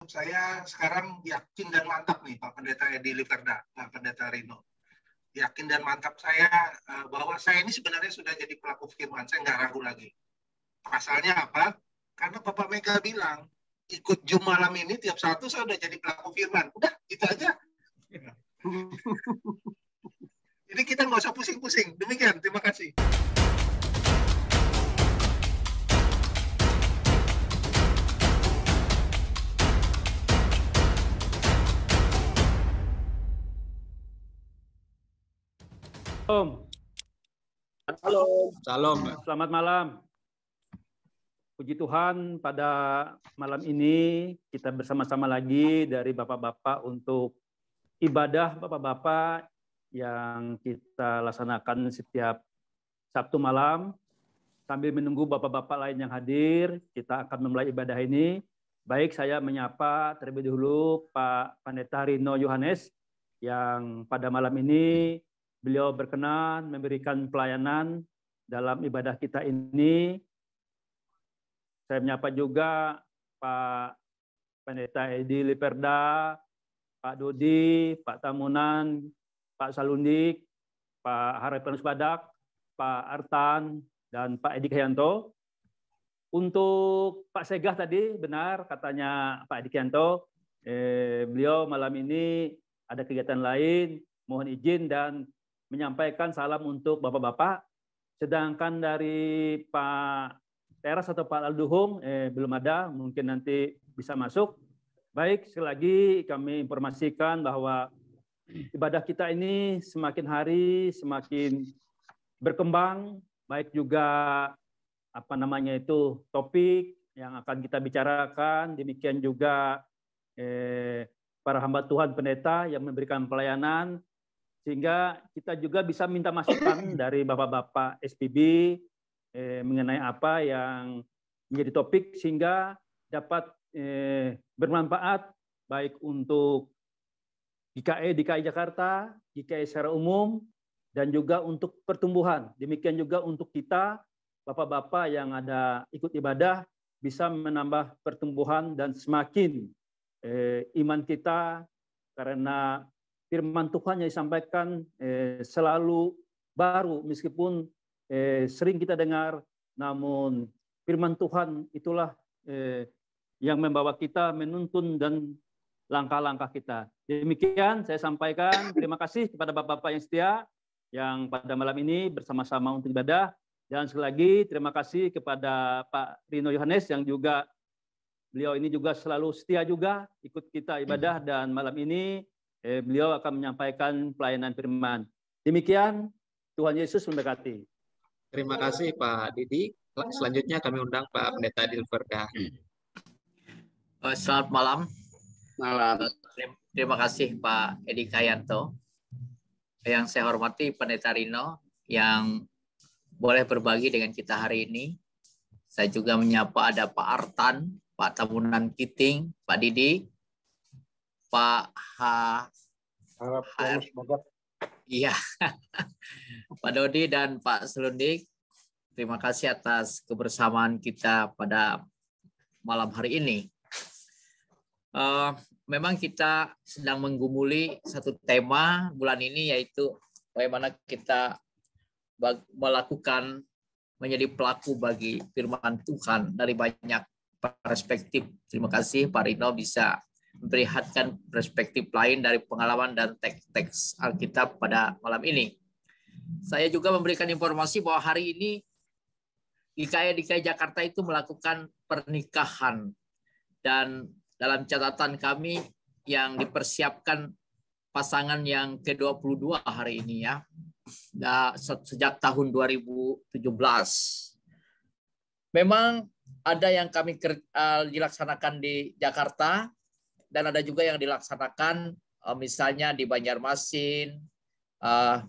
Saya sekarang yakin dan mantap nih Pak Pendeta Edi Liverda, Pak Pendeta Rino. Yakin dan mantap saya bahwa saya ini sebenarnya sudah jadi pelaku firman. Saya nggak ragu lagi. Pasalnya apa? Karena Bapak Mega bilang, ikut Jum malam ini tiap Sabtu saya udah jadi pelaku firman. Udah, itu aja. Jadi kita nggak usah pusing-pusing. Demikian, terima kasih. Halo. Salam. Selamat malam. Puji Tuhan, pada malam ini kita bersama-sama lagi dari Bapak-Bapak untuk ibadah Bapak-Bapak yang kita laksanakan setiap Sabtu malam. Sambil menunggu Bapak-Bapak lain yang hadir, kita akan memulai ibadah ini. Baik, saya menyapa terlebih dahulu Pak Pendeta Rino Yohanes yang pada malam ini beliau berkenan memberikan pelayanan dalam ibadah kita ini. Saya menyapa juga Pak Pendeta Edi Liverda, Pak Dodi, Pak Tamunan, Pak Salundik, Pak Harapanus Badak, Pak Artan, dan Pak Edi Khayanto. Untuk Pak Segah tadi, benar katanya Pak Edi Khayanto, beliau malam ini ada kegiatan lain, mohon izin dan menyampaikan salam untuk Bapak-Bapak. Sedangkan dari Pak Teras atau Pak Alduhum belum ada, mungkin nanti bisa masuk. Baik, sekali lagi kami informasikan bahwa ibadah kita ini semakin hari semakin berkembang, baik juga topik yang akan kita bicarakan, demikian juga para hamba Tuhan pendeta yang memberikan pelayanan, sehingga kita juga bisa minta masukan dari Bapak-Bapak SPB mengenai apa yang menjadi topik sehingga dapat bermanfaat baik untuk DKI Jakarta, DKI secara umum, dan juga untuk pertumbuhan. Demikian juga untuk kita, Bapak-Bapak yang ada ikut ibadah, bisa menambah pertumbuhan dan semakin iman kita, karena firman Tuhan yang disampaikan selalu baru, meskipun sering kita dengar, namun firman Tuhan itulah yang membawa kita menuntun dan langkah-langkah kita. Demikian saya sampaikan. Terima kasih kepada Bapak-Bapak yang setia yang pada malam ini bersama-sama untuk ibadah. Dan sekali lagi terima kasih kepada Pak Rino Yohanes yang juga beliau ini juga selalu setia juga ikut kita ibadah, dan malam ini beliau akan menyampaikan pelayanan firman. Demikian, Tuhan Yesus memberkati. Terima kasih Pak Didi. Selanjutnya kami undang Pak Pendeta Edi Liverda. Selamat malam. Malam. Terima kasih Pak Edi Khayanto. Yang saya hormati Pendeta Rino yang boleh berbagi dengan kita hari ini. Saya juga menyapa ada Pak Artan, Pak Tamunan Kiting, Pak Didi, Pak Iya, Pak Dodi dan Pak Selundik. Terima kasih atas kebersamaan kita pada malam hari ini. Memang kita sedang menggumuli satu tema bulan ini, yaitu bagaimana kita melakukan menjadi pelaku bagi firman Tuhan dari banyak perspektif. Terima kasih Pak Rino bisa memperlihatkan perspektif lain dari pengalaman dan teks-teks Alkitab pada malam ini. Saya juga memberikan informasi bahwa hari ini DKI Jakarta itu melakukan pernikahan, dan dalam catatan kami yang dipersiapkan pasangan yang ke-22 hari ini ya, sejak tahun 2017. Memang ada yang kami dilaksanakan di Jakarta, dan ada juga yang dilaksanakan misalnya di Banjarmasin,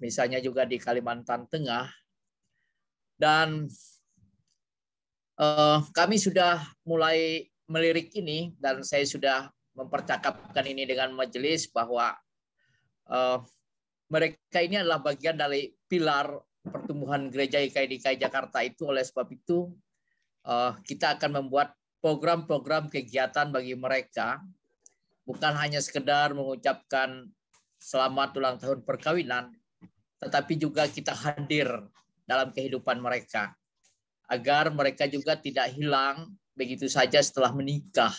misalnya juga di Kalimantan Tengah. Dan kami sudah mulai melirik ini, dan saya sudah mempercakapkan ini dengan majelis bahwa mereka ini adalah bagian dari pilar pertumbuhan gereja GKI Jakarta itu. Oleh sebab itu kita akan membuat program-program kegiatan bagi mereka, bukan hanya sekedar mengucapkan selamat ulang tahun perkawinan, tetapi juga kita hadir dalam kehidupan mereka, agar mereka juga tidak hilang begitu saja setelah menikah.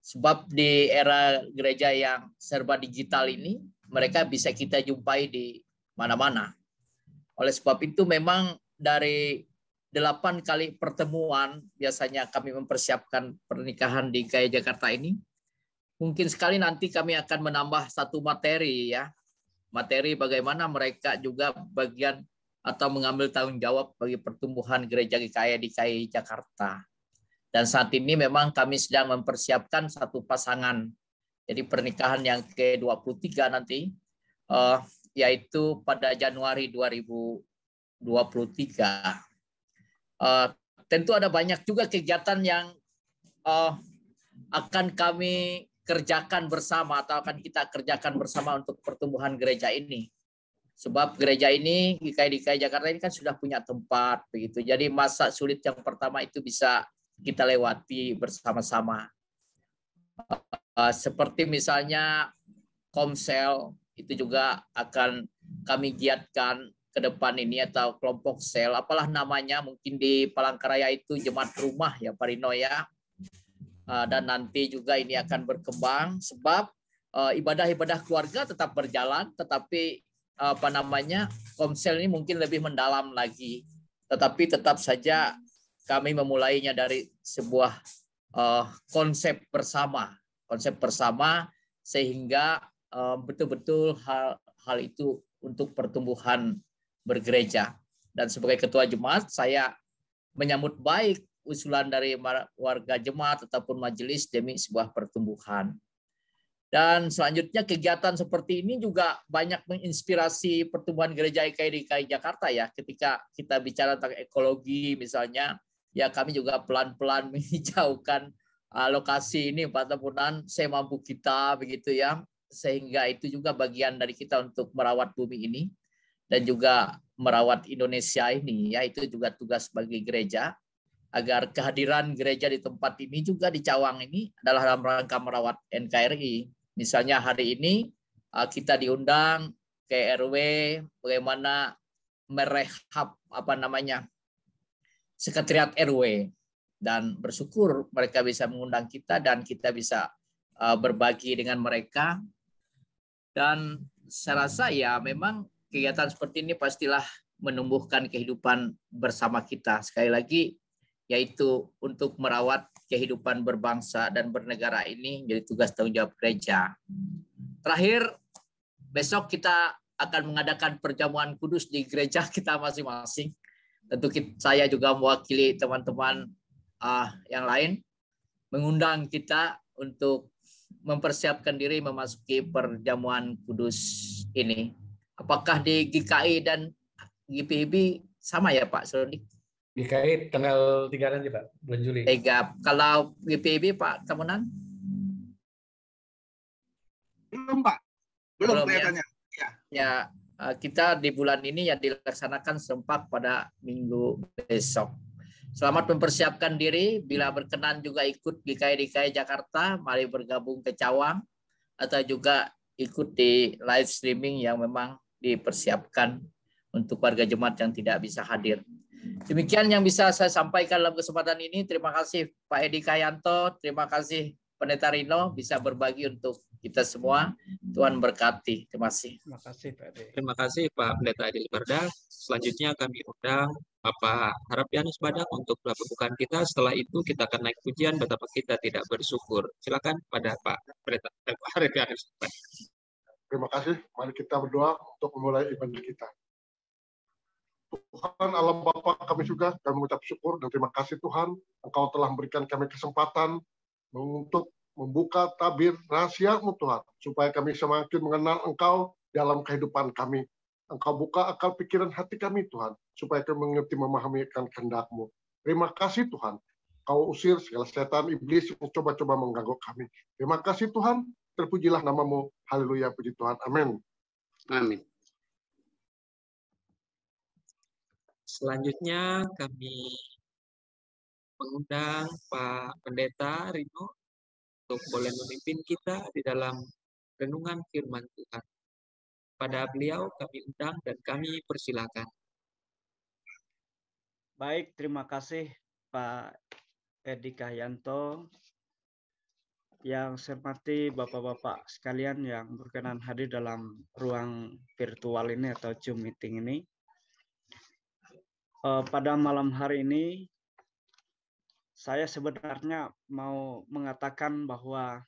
Sebab di era gereja yang serba digital ini, mereka bisa kita jumpai di mana-mana. Oleh sebab itu memang dari 8 kali pertemuan biasanya kami mempersiapkan pernikahan di GKI Jakarta ini. Mungkin sekali nanti kami akan menambah satu materi ya. Materi bagaimana mereka juga bagian atau mengambil tanggung jawab bagi pertumbuhan gereja GKI di GKI Jakarta. Dan saat ini memang kami sedang mempersiapkan satu pasangan. Jadi pernikahan yang ke-23 nanti, yaitu pada Januari 2023. Tentu ada banyak juga kegiatan yang akan kami kerjakan bersama atau akan kita kerjakan bersama untuk pertumbuhan gereja ini. Sebab gereja ini, GKI Jakarta ini kan sudah punya tempat begitu. Jadi masa sulit yang pertama itu bisa kita lewati bersama-sama. Seperti misalnya Komsel, itu juga akan kami giatkan ke depan ini, atau kelompok sel, apalah namanya, mungkin di Palangkaraya itu jemaat rumah ya Pak Rino ya. Dan nanti juga ini akan berkembang, sebab ibadah-ibadah keluarga tetap berjalan, tetapi Komsel ini mungkin lebih mendalam lagi. Tetapi tetap saja kami memulainya dari sebuah konsep bersama sehingga betul-betul hal itu untuk pertumbuhan bergereja. Dan sebagai ketua jemaat, saya menyambut baik usulan dari warga jemaat ataupun majelis demi sebuah pertumbuhan. Dan selanjutnya kegiatan seperti ini juga banyak menginspirasi pertumbuhan gereja GKI Jakarta ya. Ketika kita bicara tentang ekologi misalnya, ya kami juga pelan-pelan menghijaukan lokasi ini, Pak Tamunan, semampu kita begitu ya. Sehingga itu juga bagian dari kita untuk merawat bumi ini dan juga merawat Indonesia ini, ya itu juga tugas bagi gereja, agar kehadiran gereja di tempat ini juga di Cawang ini adalah dalam rangka merawat NKRI. Misalnya hari ini kita diundang ke RW bagaimana merehab sekretariat RW, dan bersyukur mereka bisa mengundang kita dan kita bisa berbagi dengan mereka. Dan saya rasa ya memang kegiatan seperti ini pastilah menumbuhkan kehidupan bersama kita. Sekali lagi, yaitu untuk merawat kehidupan berbangsa dan bernegara ini menjadi tugas tanggung jawab gereja. Terakhir, besok kita akan mengadakan perjamuan kudus di gereja kita masing-masing. Tentu saya juga mewakili teman-teman yang lain, mengundang kita untuk mempersiapkan diri memasuki perjamuan kudus ini. Apakah di GKI dan GPIB sama ya Pak Sony? GKI tanggal 3 nanti Pak, bulan Juli. 3. Kalau GPIB Pak Tamunan? Belum Pak, belum kelihatannya. Ya, kita di bulan ini ya dilaksanakan serempak pada minggu besok. Selamat mempersiapkan diri, bila berkenan juga ikut GKI Jakarta, mari bergabung ke Cawang, atau juga ikut di live streaming yang memang dipersiapkan untuk warga jemaat yang tidak bisa hadir. Demikian yang bisa saya sampaikan dalam kesempatan ini. Terima kasih Pak Edi Kayanto, terima kasih Pendeta Rino bisa berbagi untuk kita semua. Tuhan berkati. Terima kasih. Terima kasih Pak Edi. Terima kasih Pak Pendeta Edi Liparda. Selanjutnya kami undang Bapak Harapianus Badak untuk pembukaan kita. Setelah itu kita akan naik pujian betapa kita tidak bersyukur. Silakan pada Pak Pendeta Harapianus Badak. Terima kasih. Mari kita berdoa untuk memulai ibadah kita. Tuhan Allah Bapa, kami juga kami mengucap syukur dan terima kasih Tuhan, Engkau telah memberikan kami kesempatan untuk membuka tabir rahasia-Mu Tuhan, supaya kami semakin mengenal Engkau dalam kehidupan kami. Engkau buka akal pikiran hati kami Tuhan, supaya kami mengerti memahami kehendak-Mu. Terima kasih Tuhan, Kau usir segala setan iblis yang coba-coba mengganggu kami. Terima kasih Tuhan, terpujilah nama-Mu. Haleluya, puji Tuhan. Amin. Amin. Selanjutnya kami mengundang Pak Pendeta Rino untuk boleh memimpin kita di dalam renungan firman Tuhan. Pada beliau kami undang dan kami persilakan. Baik, terima kasih Pak Edi Cahyanto. Yang saya hormati Bapak-Bapak sekalian yang berkenan hadir dalam ruang virtual ini atau Zoom meeting ini. Pada malam hari ini, saya sebenarnya mau mengatakan bahwa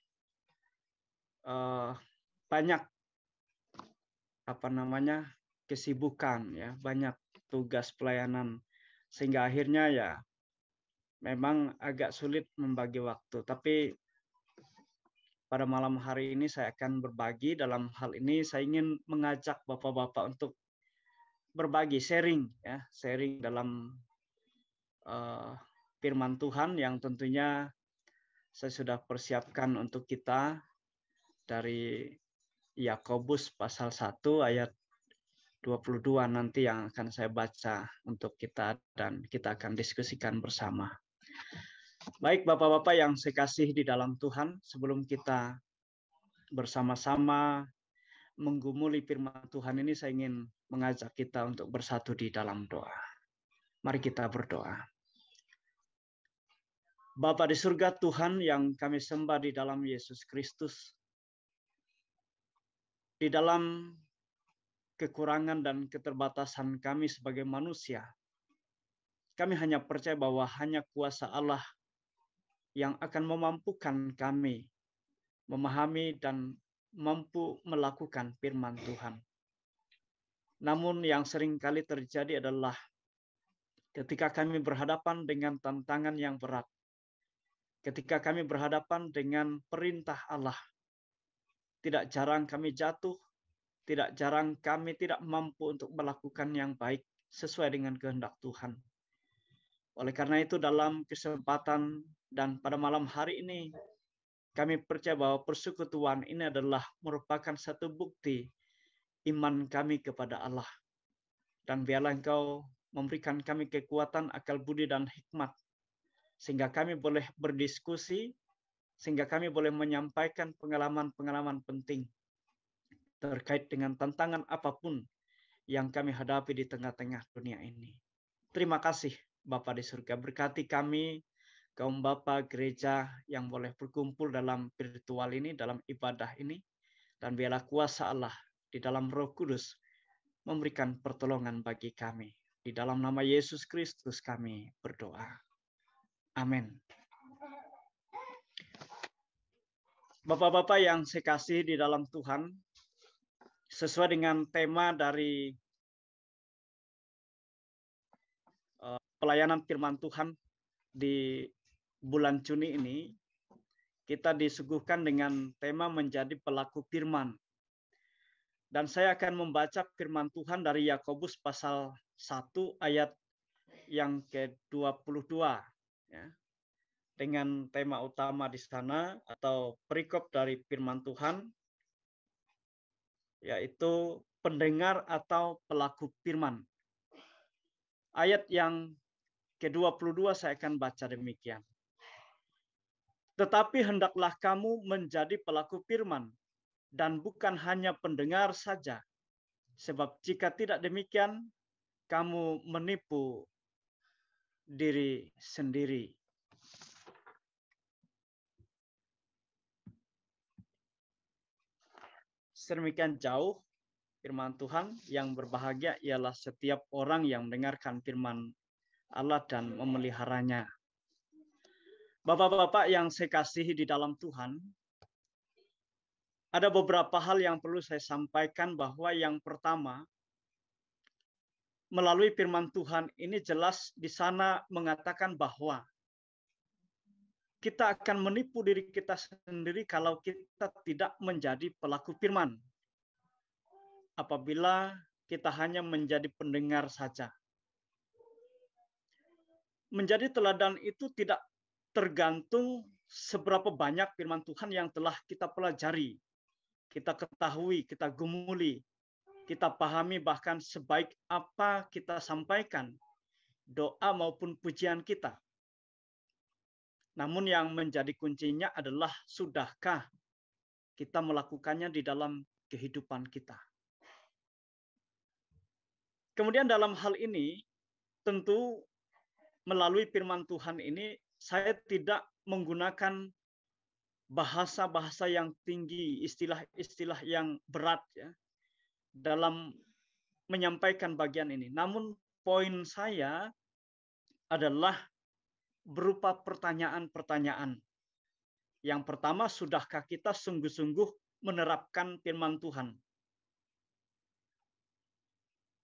banyak kesibukan, ya, banyak tugas pelayanan, sehingga akhirnya ya memang agak sulit membagi waktu. Tapi pada malam hari ini saya akan berbagi. Dalam hal ini saya ingin mengajak Bapak-Bapak untuk berbagi, sharing dalam firman Tuhan yang tentunya saya sudah persiapkan untuk kita dari Yakobus pasal 1 ayat 22 nanti yang akan saya baca untuk kita dan kita akan diskusikan bersama. Baik Bapak-Bapak yang saya kasih di dalam Tuhan, sebelum kita bersama-sama menggumuli firman Tuhan ini, saya ingin mengajak kita untuk bersatu di dalam doa. Mari kita berdoa. Bapa di surga, Tuhan yang kami sembah di dalam Yesus Kristus, di dalam kekurangan dan keterbatasan kami sebagai manusia, kami hanya percaya bahwa hanya kuasa Allah yang akan memampukan kami memahami dan mampu melakukan firman Tuhan. Namun yang sering kali terjadi adalah ketika kami berhadapan dengan tantangan yang berat, ketika kami berhadapan dengan perintah Allah, tidak jarang kami jatuh, tidak jarang kami tidak mampu untuk melakukan yang baik sesuai dengan kehendak Tuhan. Oleh karena itu dalam kesempatan dan pada malam hari ini, kami percaya bahwa persekutuan ini adalah merupakan satu bukti iman kami kepada Allah. Dan biarlah Engkau memberikan kami kekuatan, akal budi, dan hikmat, sehingga kami boleh berdiskusi, sehingga kami boleh menyampaikan pengalaman-pengalaman penting terkait dengan tantangan apapun yang kami hadapi di tengah-tengah dunia ini. Terima kasih Bapa di surga, berkati kami, kaum Bapa gereja yang boleh berkumpul dalam virtual ini, dalam ibadah ini, dan biarlah kuasa Allah di dalam Roh Kudus memberikan pertolongan bagi kami. Di dalam nama Yesus Kristus kami berdoa. Amin. Bapak-bapak yang saya kasih di dalam Tuhan, sesuai dengan tema dari pelayanan firman Tuhan di bulan Juni ini, kita disuguhkan dengan tema menjadi pelaku firman. Dan saya akan membaca firman Tuhan dari Yakobus pasal 1 ayat yang ke-22. Ya, dengan tema utama di sana atau perikop dari firman Tuhan, yaitu pendengar atau pelaku firman. Ayat yang ke-22 saya akan baca demikian. Tetapi hendaklah kamu menjadi pelaku firman, dan bukan hanya pendengar saja. Sebab jika tidak demikian, kamu menipu diri sendiri. Sedemikian jauh firman Tuhan, yang berbahagia ialah setiap orang yang mendengarkan firman Allah dan memeliharanya. Bapak-bapak yang saya kasihi di dalam Tuhan, ada beberapa hal yang perlu saya sampaikan, bahwa yang pertama, melalui firman Tuhan ini jelas di sana mengatakan bahwa kita akan menipu diri kita sendiri kalau kita tidak menjadi pelaku firman. Apabila kita hanya menjadi pendengar saja. Menjadi teladan itu tidak tergantung seberapa banyak firman Tuhan yang telah kita pelajari, kita ketahui, kita gumuli, kita pahami, bahkan sebaik apa kita sampaikan doa maupun pujian kita. Namun yang menjadi kuncinya adalah sudahkah kita melakukannya di dalam kehidupan kita. Kemudian dalam hal ini, tentu melalui firman Tuhan ini, saya tidak menggunakan bahasa-bahasa yang tinggi, istilah-istilah yang berat ya, dalam menyampaikan bagian ini. Namun poin saya adalah berupa pertanyaan-pertanyaan. Yang pertama, sudahkah kita sungguh-sungguh menerapkan firman Tuhan?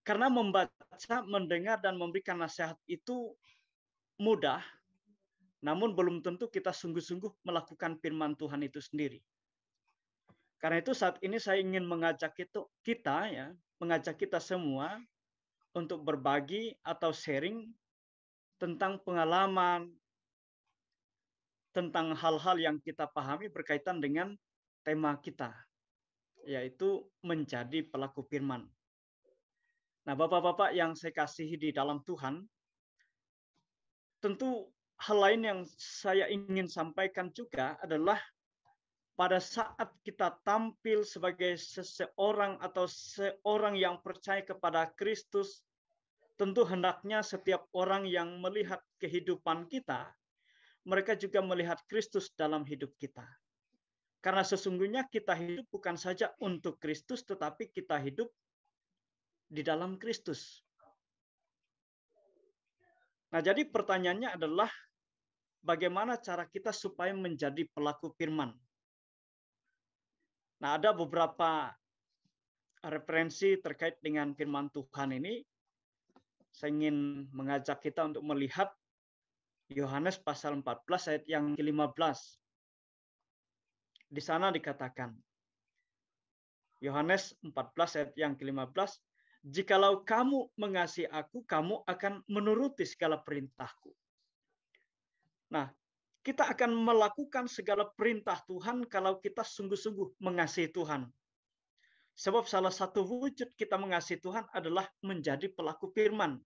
Karena membaca, mendengar, dan memberikan nasihat itu mudah, namun belum tentu kita sungguh-sungguh melakukan firman Tuhan itu sendiri. Karena itu saat ini saya ingin mengajak mengajak kita semua untuk berbagi atau sharing tentang pengalaman, tentang hal-hal yang kita pahami berkaitan dengan tema kita, yaitu menjadi pelaku firman. Nah, Bapak-Bapak yang saya kasihi di dalam Tuhan, tentu hal lain yang saya ingin sampaikan juga adalah pada saat kita tampil sebagai seseorang atau seorang yang percaya kepada Kristus, tentu hendaknya setiap orang yang melihat kehidupan kita, mereka juga melihat Kristus dalam hidup kita. Karena sesungguhnya kita hidup bukan saja untuk Kristus, tetapi kita hidup di dalam Kristus. Nah, jadi pertanyaannya adalah bagaimana cara kita supaya menjadi pelaku firman? Nah, ada beberapa referensi terkait dengan firman Tuhan ini. Saya ingin mengajak kita untuk melihat Yohanes pasal 14 ayat yang ke-15. Di sana dikatakan, Yohanes 14 ayat yang ke-15, jikalau kamu mengasihi aku, kamu akan menuruti segala perintahku. Nah, kita akan melakukan segala perintah Tuhan kalau kita sungguh-sungguh mengasihi Tuhan. Sebab salah satu wujud kita mengasihi Tuhan adalah menjadi pelaku firman.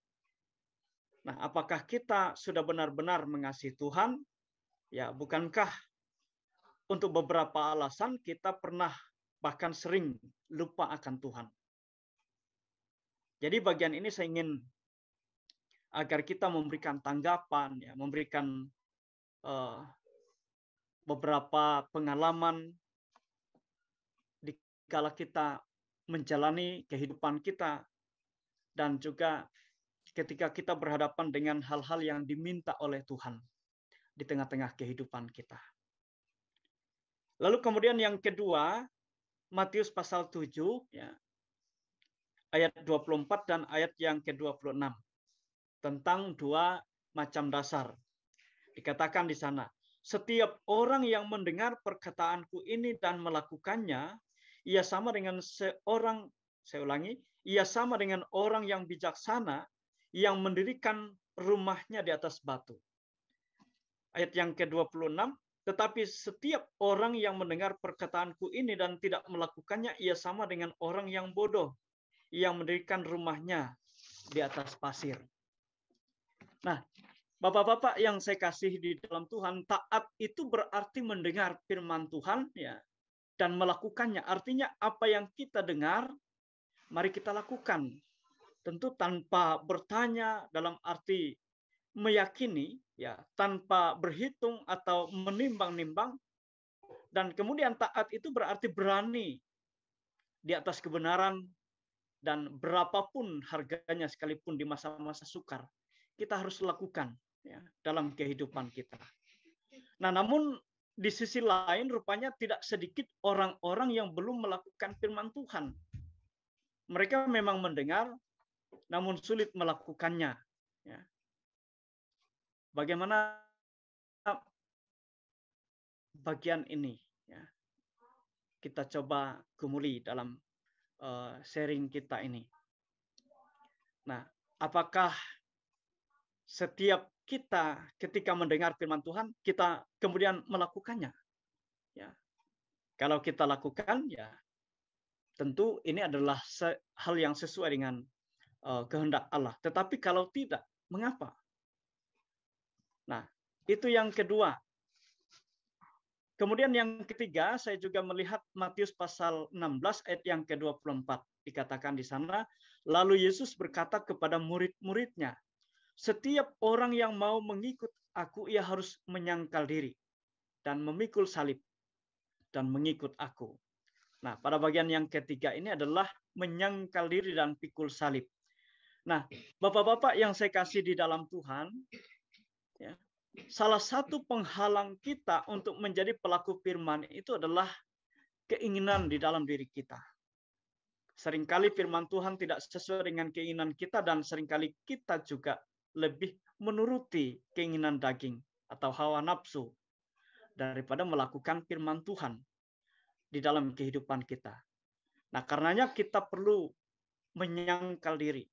Nah, apakah kita sudah benar-benar mengasihi Tuhan? Ya, bukankah untuk beberapa alasan kita pernah bahkan sering lupa akan Tuhan? Jadi bagian ini saya ingin agar kita memberikan tanggapan, ya, memberikan beberapa pengalaman dikala kita menjalani kehidupan kita, dan juga ketika kita berhadapan dengan hal-hal yang diminta oleh Tuhan di tengah-tengah kehidupan kita. Lalu kemudian yang kedua, Matius pasal 7, ya, ayat 24 dan ayat yang ke-26, tentang dua macam dasar. Dikatakan di sana, setiap orang yang mendengar perkataanku ini dan melakukannya, ia sama dengan ia sama dengan orang yang bijaksana yang mendirikan rumahnya di atas batu. Ayat yang ke-26, tetapi setiap orang yang mendengar perkataanku ini dan tidak melakukannya, ia sama dengan orang yang bodoh yang mendirikan rumahnya di atas pasir. Nah, Bapak-bapak yang saya kasih di dalam Tuhan, taat itu berarti mendengar firman Tuhan, ya, dan melakukannya. Artinya apa yang kita dengar, mari kita lakukan. Tentu tanpa bertanya, dalam arti meyakini, ya, tanpa berhitung atau menimbang-nimbang. Dan kemudian taat itu berarti berani di atas kebenaran, dan berapapun harganya sekalipun di masa-masa sukar, kita harus lakukan, ya, dalam kehidupan kita. Nah, namun di sisi lain rupanya tidak sedikit orang-orang yang belum melakukan firman Tuhan. Mereka memang mendengar, namun sulit melakukannya. Ya. Bagaimana bagian ini? Ya. Kita coba gumuli dalam sharing kita ini. Nah, apakah setiap kita ketika mendengar firman Tuhan, kita kemudian melakukannya? Ya. Kalau kita lakukan, ya tentu ini adalah hal yang sesuai dengan kehendak Allah. Tetapi kalau tidak, mengapa? Nah, itu yang kedua. Kemudian yang ketiga, saya juga melihat Matius pasal 16 ayat yang ke-24. Dikatakan di sana, lalu Yesus berkata kepada murid-muridnya, setiap orang yang mau mengikut aku, ia harus menyangkal diri dan memikul salib dan mengikut aku. Nah, pada bagian yang ketiga ini adalah menyangkal diri dan pikul salib. Nah, Bapak-bapak yang saya kasih di dalam Tuhan, ya, salah satu penghalang kita untuk menjadi pelaku firman itu adalah keinginan di dalam diri kita. Seringkali firman Tuhan tidak sesuai dengan keinginan kita dan seringkali kita juga lebih menuruti keinginan daging atau hawa nafsu daripada melakukan firman Tuhan di dalam kehidupan kita. Nah, karenanya kita perlu menyangkal diri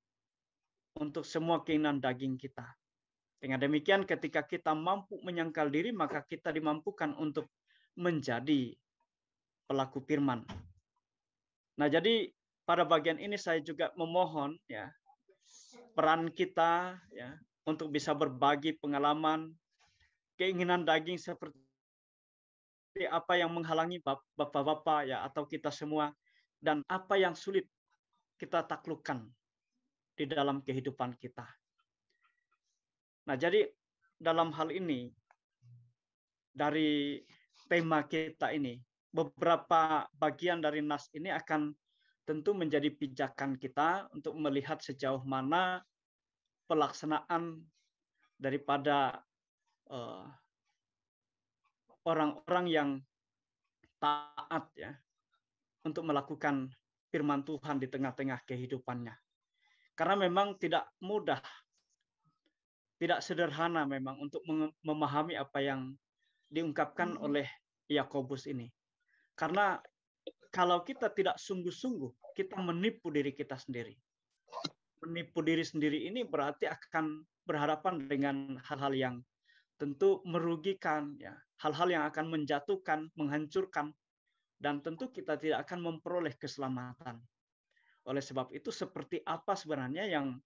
untuk semua keinginan daging kita. Dengan demikian, ketika kita mampu menyangkal diri, maka kita dimampukan untuk menjadi pelaku firman. Nah, jadi pada bagian ini saya juga memohon ya peran kita ya untuk bisa berbagi pengalaman, keinginan daging seperti apa yang menghalangi bapak-bapak ya atau kita semua, dan apa yang sulit kita taklukkan di dalam kehidupan kita. Nah, jadi dalam hal ini, dari tema kita ini, beberapa bagian dari nas ini akan tentu menjadi pijakan kita untuk melihat sejauh mana pelaksanaan daripada orang-orang yang taat ya untuk melakukan firman Tuhan di tengah-tengah kehidupannya. Karena memang tidak mudah, tidak sederhana memang untuk memahami apa yang diungkapkan oleh Yakobus ini. Karena kalau kita tidak sungguh-sungguh, kita menipu diri kita sendiri. Menipu diri sendiri ini berarti akan berhadapan dengan hal-hal yang tentu merugikan, ya, hal-hal yang akan menjatuhkan, menghancurkan, dan tentu kita tidak akan memperoleh keselamatan. Oleh sebab itu, seperti apa sebenarnya yang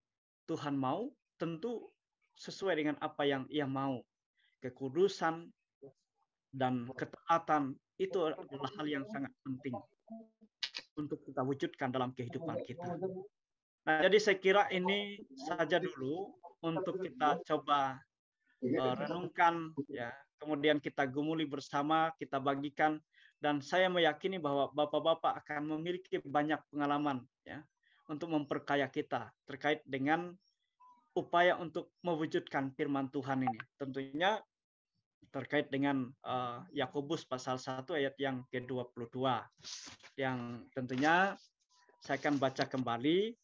Tuhan mau, tentu sesuai dengan apa yang Ia mau. Kekudusan dan ketaatan itu adalah hal yang sangat penting untuk kita wujudkan dalam kehidupan kita. Nah, jadi saya kira ini saja dulu untuk kita coba renungkan, ya. Kemudian kita gumuli bersama, kita bagikan, dan saya meyakini bahwa bapak-bapak akan memiliki banyak pengalaman, ya, untuk memperkaya kita terkait dengan upaya untuk mewujudkan firman Tuhan ini. Tentunya terkait dengan Yakobus pasal 1 ayat yang ke-22, yang tentunya saya akan baca kembali.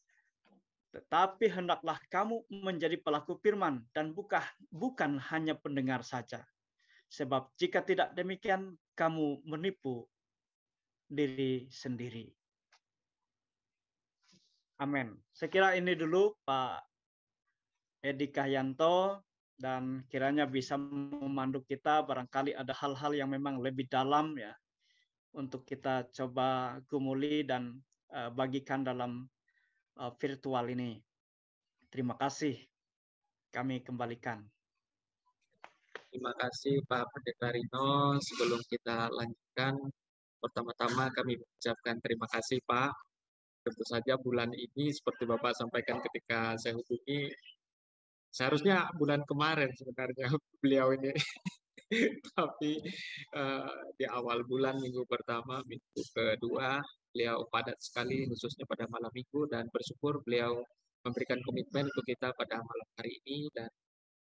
Tetapi hendaklah kamu menjadi pelaku firman dan bukan hanya pendengar saja. Sebab jika tidak demikian, kamu menipu diri sendiri. Amin. Saya kira ini dulu Pak Edi Kahyanto, dan kiranya bisa memandu kita. Barangkali ada hal-hal yang memang lebih dalam ya untuk kita coba gumuli dan bagikan dalam virtual ini. Terima kasih. Kami kembalikan. Terima kasih Pak Pendeta Rino. Sebelum kita lanjutkan, pertama-tama kami mengucapkan terima kasih Pak. Tentu saja bulan ini seperti Bapak sampaikan ketika saya hubungi, seharusnya bulan kemarin sebenarnya beliau ini. Tapi di awal bulan, minggu pertama, minggu kedua, beliau padat sekali khususnya pada malam minggu, dan bersyukur beliau memberikan komitmen untuk kita pada malam hari ini, dan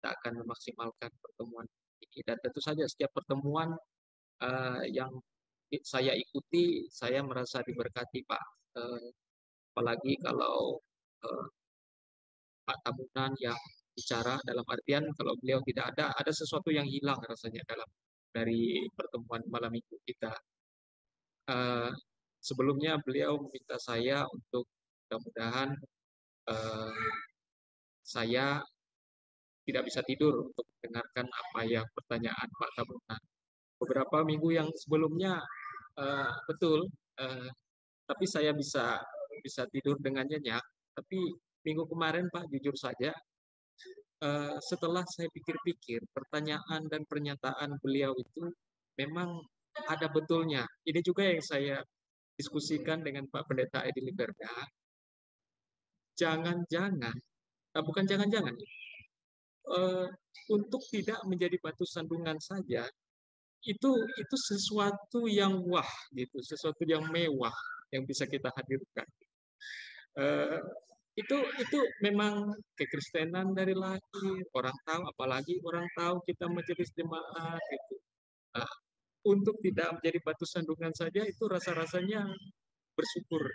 kita akan memaksimalkan pertemuan ini. Dan tentu saja setiap pertemuan yang saya ikuti, saya merasa diberkati Pak. Apalagi kalau Pak Tabunan yang bicara, dalam artian kalau beliau tidak ada sesuatu yang hilang rasanya dari pertemuan malam minggu kita. Sebelumnya beliau meminta saya untuk mudah-mudahan saya tidak bisa tidur untuk mendengarkan apa yang pertanyaan Pak Tabunan. Beberapa minggu yang sebelumnya betul, tapi saya bisa tidur dengan nyenyak. Tapi minggu kemarin Pak, jujur saja, setelah saya pikir-pikir, pertanyaan dan pernyataan beliau itu memang ada betulnya. Ini juga yang saya diskusikan dengan Pak Pendeta Edi Liverda. Jangan-jangan, bukan jangan-jangan, untuk tidak menjadi batu sandungan saja, itu sesuatu yang wah gitu, sesuatu yang mewah yang bisa kita hadirkan. Itu memang kekristenan dari lahir, orang tahu, apalagi orang tahu kita majelis jemaat gitu. Nah, untuk tidak menjadi batu sandungan saja itu rasa-rasanya bersyukur.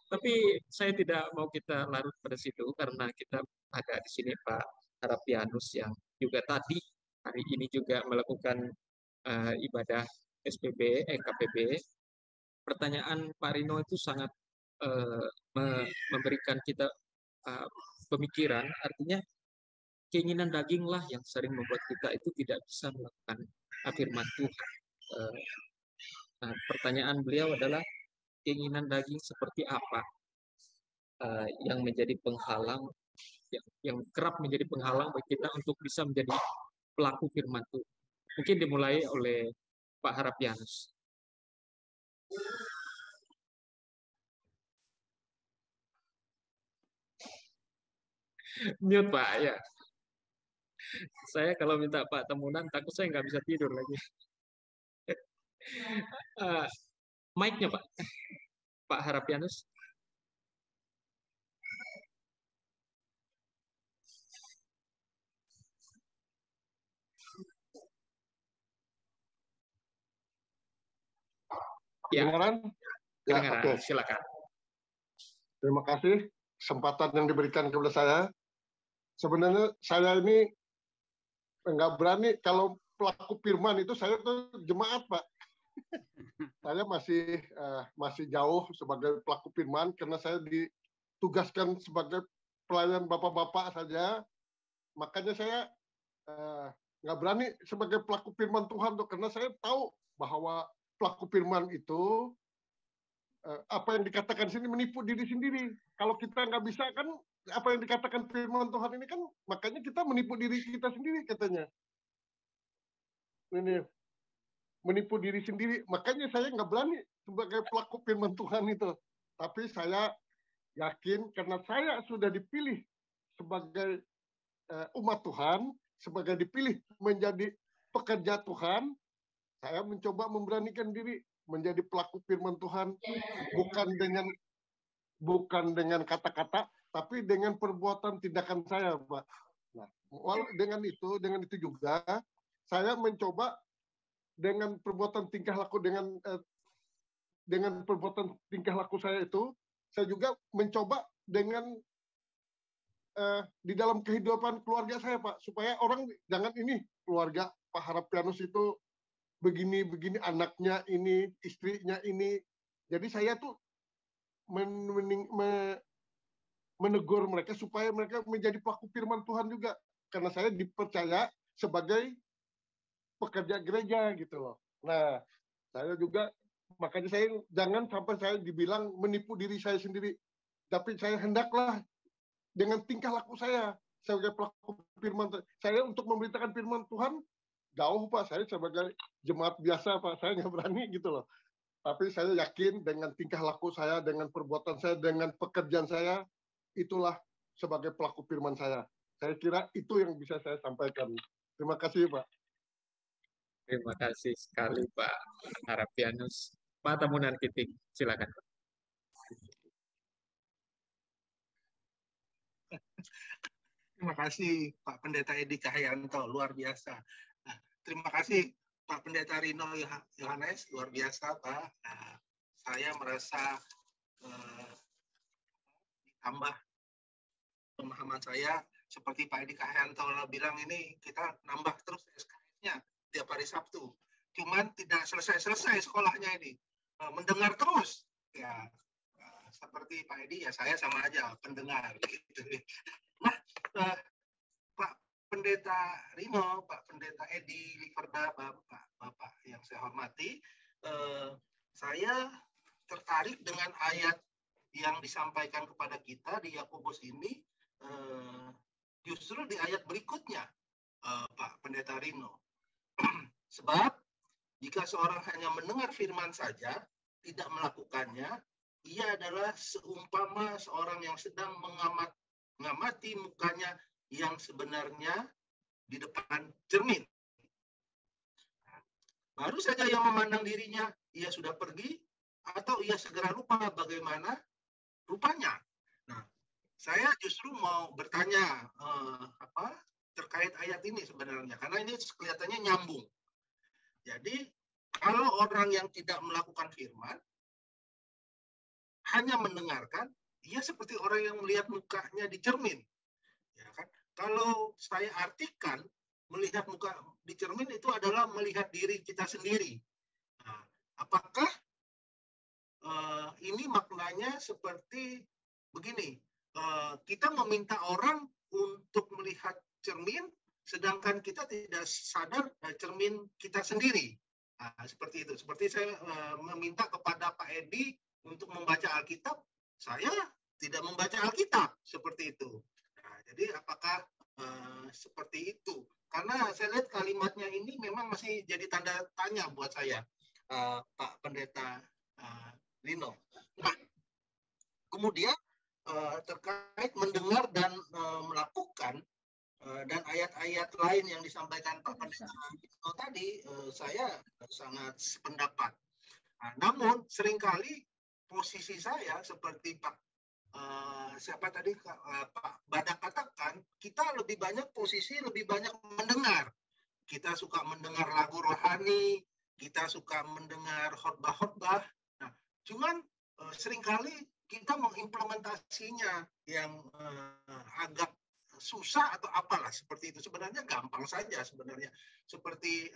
Tapi saya tidak mau kita larut pada situ karena kita ada di sini Pak Harapianus yang juga tadi hari ini juga melakukan ibadah SPB, KPB. Pertanyaan Pak Rino itu sangat memberikan kita pemikiran, artinya keinginan daginglah yang sering membuat kita itu tidak bisa melakukan firman Tuhan. Nah, pertanyaan beliau adalah keinginan daging seperti apa yang menjadi penghalang, yang kerap menjadi penghalang bagi kita untuk bisa menjadi pelaku firman Tuhan. Mungkin dimulai oleh Pak Harapianus. Mute Pak, ya. Saya kalau minta Pak temunan, takut saya nggak bisa tidur lagi. Mic-nya Pak, Pak Harapianus. Kedengaran? Ya, oke. Silakan. Terima kasih kesempatan yang diberikan kepada saya. Sebenarnya saya ini nggak berani kalau pelaku firman itu saya tuh jemaat, Pak. Saya masih jauh sebagai pelaku firman karena saya ditugaskan sebagai pelayan bapak-bapak saja. Makanya saya nggak berani sebagai pelaku firman Tuhan tuh karena saya tahu bahwa pelaku firman itu apa yang dikatakan sini menipu diri sendiri. Kalau kita nggak bisa kan apa yang dikatakan firman Tuhan ini kan makanya kita menipu diri kita sendiri katanya. Ini menipu diri sendiri. Makanya saya nggak berani sebagai pelaku firman Tuhan itu. Tapi saya yakin karena saya sudah dipilih sebagai umat Tuhan, sebagai dipilih menjadi pekerja Tuhan, saya mencoba memberanikan diri menjadi pelaku firman Tuhan bukan dengan kata-kata, tapi dengan perbuatan tindakan saya, Pak. Nah, dengan itu juga saya mencoba dengan perbuatan tingkah laku dengan perbuatan tingkah laku saya itu, saya juga mencoba dengan di dalam kehidupan keluarga saya, Pak, supaya orang jangan ini keluarga Pak Harapianus itu begini anaknya ini, istrinya ini. Jadi saya tuh menegur mereka supaya mereka menjadi pelaku firman Tuhan juga, karena saya dipercaya sebagai pekerja gereja gitu loh. Nah, saya juga makanya saya jangan sampai saya dibilang menipu diri saya sendiri, tapi saya hendaklah dengan tingkah laku saya sebagai pelaku firman saya untuk memberitakan firman Tuhan jauh, Pak. Saya sebagai jemaat biasa, Pak, saya nggak berani gitu loh. Tapi saya yakin dengan tingkah laku saya, dengan perbuatan saya, dengan pekerjaan saya, itulah sebagai pelaku firman saya. Saya kira itu yang bisa saya sampaikan. Terima kasih, Pak. Terima kasih sekali Pak Harapianus. Pak Tamunan Kiting, silakan. Terima kasih Pak Pendeta Edi Cahyanto, luar biasa. Nah, terima kasih Pak Pendeta Rino Yohanes, luar biasa Pak. Nah, saya merasa ditambah pemahaman saya, seperti Pak Edi Cahyanto bilang ini kita nambah terus SKS-nya tiap hari Sabtu. Cuman tidak selesai-selesai sekolahnya ini. Mendengar terus. Ya, seperti Pak Edi ya saya sama aja pendengar gitu. Nah, Pak Pendeta Rino, Pak Pendeta Edi Liverda, Bapak yang saya hormati, saya tertarik dengan ayat yang disampaikan kepada kita di Yakobus ini, justru di ayat berikutnya, Pak Pendeta Rino. Sebab Jika seorang hanya mendengar firman saja, tidak melakukannya, ia adalah seumpama seorang yang sedang mengamati mukanya yang sebenarnya di depan cermin. Baru saja yang memandang dirinya, ia sudah pergi, atau ia segera lupa bagaimana rupanya. Nah, saya justru mau bertanya terkait ayat ini sebenarnya, karena ini kelihatannya nyambung. Jadi, kalau orang yang tidak melakukan firman, hanya mendengarkan, ia seperti orang yang melihat mukanya di cermin. Ya kan? Kalau saya artikan, melihat muka di cermin itu adalah melihat diri kita sendiri. Nah, apakah ini maknanya seperti begini? Kita meminta orang untuk melihat cermin, sedangkan kita tidak sadar cermin kita sendiri. Nah, seperti itu. Seperti saya meminta kepada Pak Edi untuk membaca Alkitab, saya tidak membaca Alkitab. Seperti itu. Nah, jadi apakah seperti itu? Karena saya lihat kalimatnya ini memang masih jadi tanda tanya buat saya, Pak Pendeta Rino. Nah, kemudian terkait mendengar dan melakukan dan ayat-ayat lain yang disampaikan Pak Pendeta Rino tadi, saya sangat sependapat. Nah, namun seringkali posisi saya seperti Pak siapa tadi Pak Badak katakan, kita lebih banyak mendengar. Kita suka mendengar lagu rohani, kita suka mendengar khotbah-khotbah. Nah, cuman seringkali kita mengimplementasinya yang agak susah atau apalah seperti itu. Sebenarnya gampang saja sebenarnya. Seperti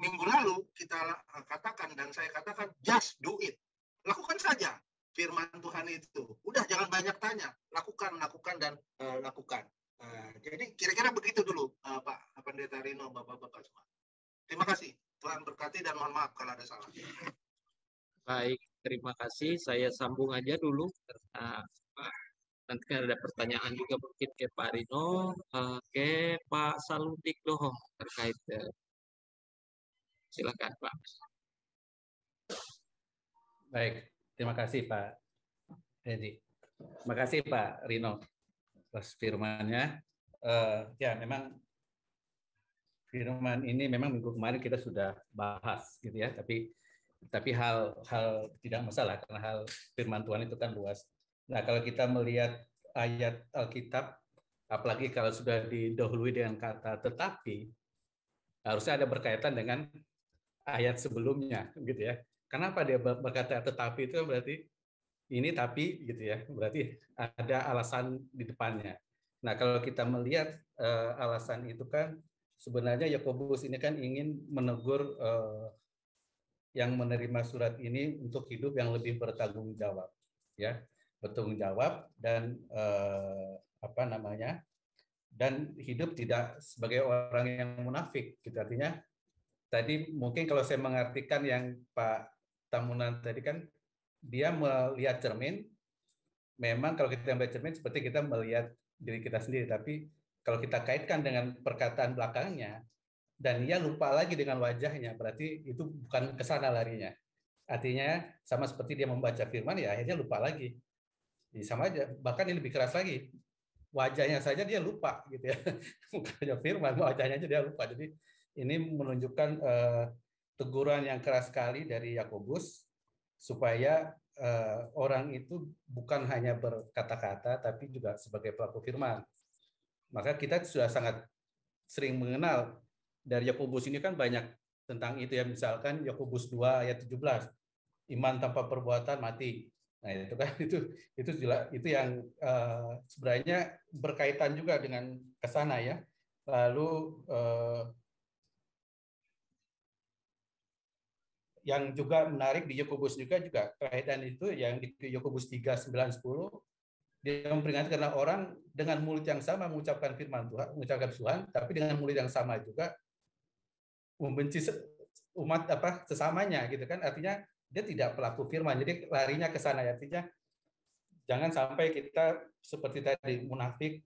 minggu lalu kita katakan dan saya katakan, just do it. Lakukan saja firman Tuhan itu. Udah jangan banyak tanya, lakukan dan lakukan. Jadi kira-kira begitu dulu Pak Pendeta Rino, Bapak-bapak semua. Terima kasih. Tuhan berkati dan mohon maaf kalau ada salah. Baik, terima kasih. Saya sambung aja dulu. Nanti kan ada pertanyaan juga mungkin ke Pak Rino, ke Pak Saludik Dohong terkait. Silakan Pak. Baik, terima kasih Pak Edi. Terima kasih Pak Rino atas firman-Nya. Ya, memang firman ini memang minggu kemarin kita sudah bahas gitu ya, tapi hal tidak masalah karena hal firman Tuhan itu kan luas. Nah, kalau kita melihat ayat Alkitab, apalagi kalau sudah didahului dengan kata tetapi, harusnya ada berkaitan dengan ayat sebelumnya gitu ya. Kenapa dia berkata tetapi itu berarti ini tapi gitu ya, berarti ada alasan di depannya. Nah, kalau kita melihat alasan itu kan sebenarnya Yakobus ini kan ingin menegur yang menerima surat ini untuk hidup yang lebih bertanggung jawab, ya, bertanggung jawab dan dan hidup tidak sebagai orang yang munafik. Gitu. Artinya tadi mungkin kalau saya mengartikan yang Pak Tamunan tadi kan dia melihat cermin. Memang kalau kita melihat cermin seperti kita melihat diri kita sendiri, tapi kalau kita kaitkan dengan perkataan belakangnya dan dia lupa lagi dengan wajahnya, berarti itu bukan ke sana larinya. Artinya sama seperti dia membaca firman, ya akhirnya lupa lagi. Jadi sama aja, bahkan ini lebih keras lagi. Wajahnya saja dia lupa gitu ya. Bukan firman, wajahnya aja dia lupa. Jadi ini menunjukkan teguran yang keras sekali dari Yakobus supaya orang itu bukan hanya berkata-kata, tapi juga sebagai pelaku firman. Maka kita sudah sangat sering mengenal dari Yakobus ini kan banyak tentang itu ya. Misalkan Yakobus 2 ayat 17, iman tanpa perbuatan mati. Nah itu kan itu yang sebenarnya berkaitan juga dengan kesana ya. Lalu yang juga menarik di Yakobus juga kaitan itu yang di Yakobus 3, 9, 10, dia memperingatkan karena orang dengan mulut yang sama mengucapkan firman Tuhan, mengucapkan Tuhan, tapi dengan mulut yang sama juga membenci umat sesamanya gitu kan. Artinya dia tidak pelaku firman, jadi larinya ke sana. Artinya jangan sampai kita seperti tadi munafik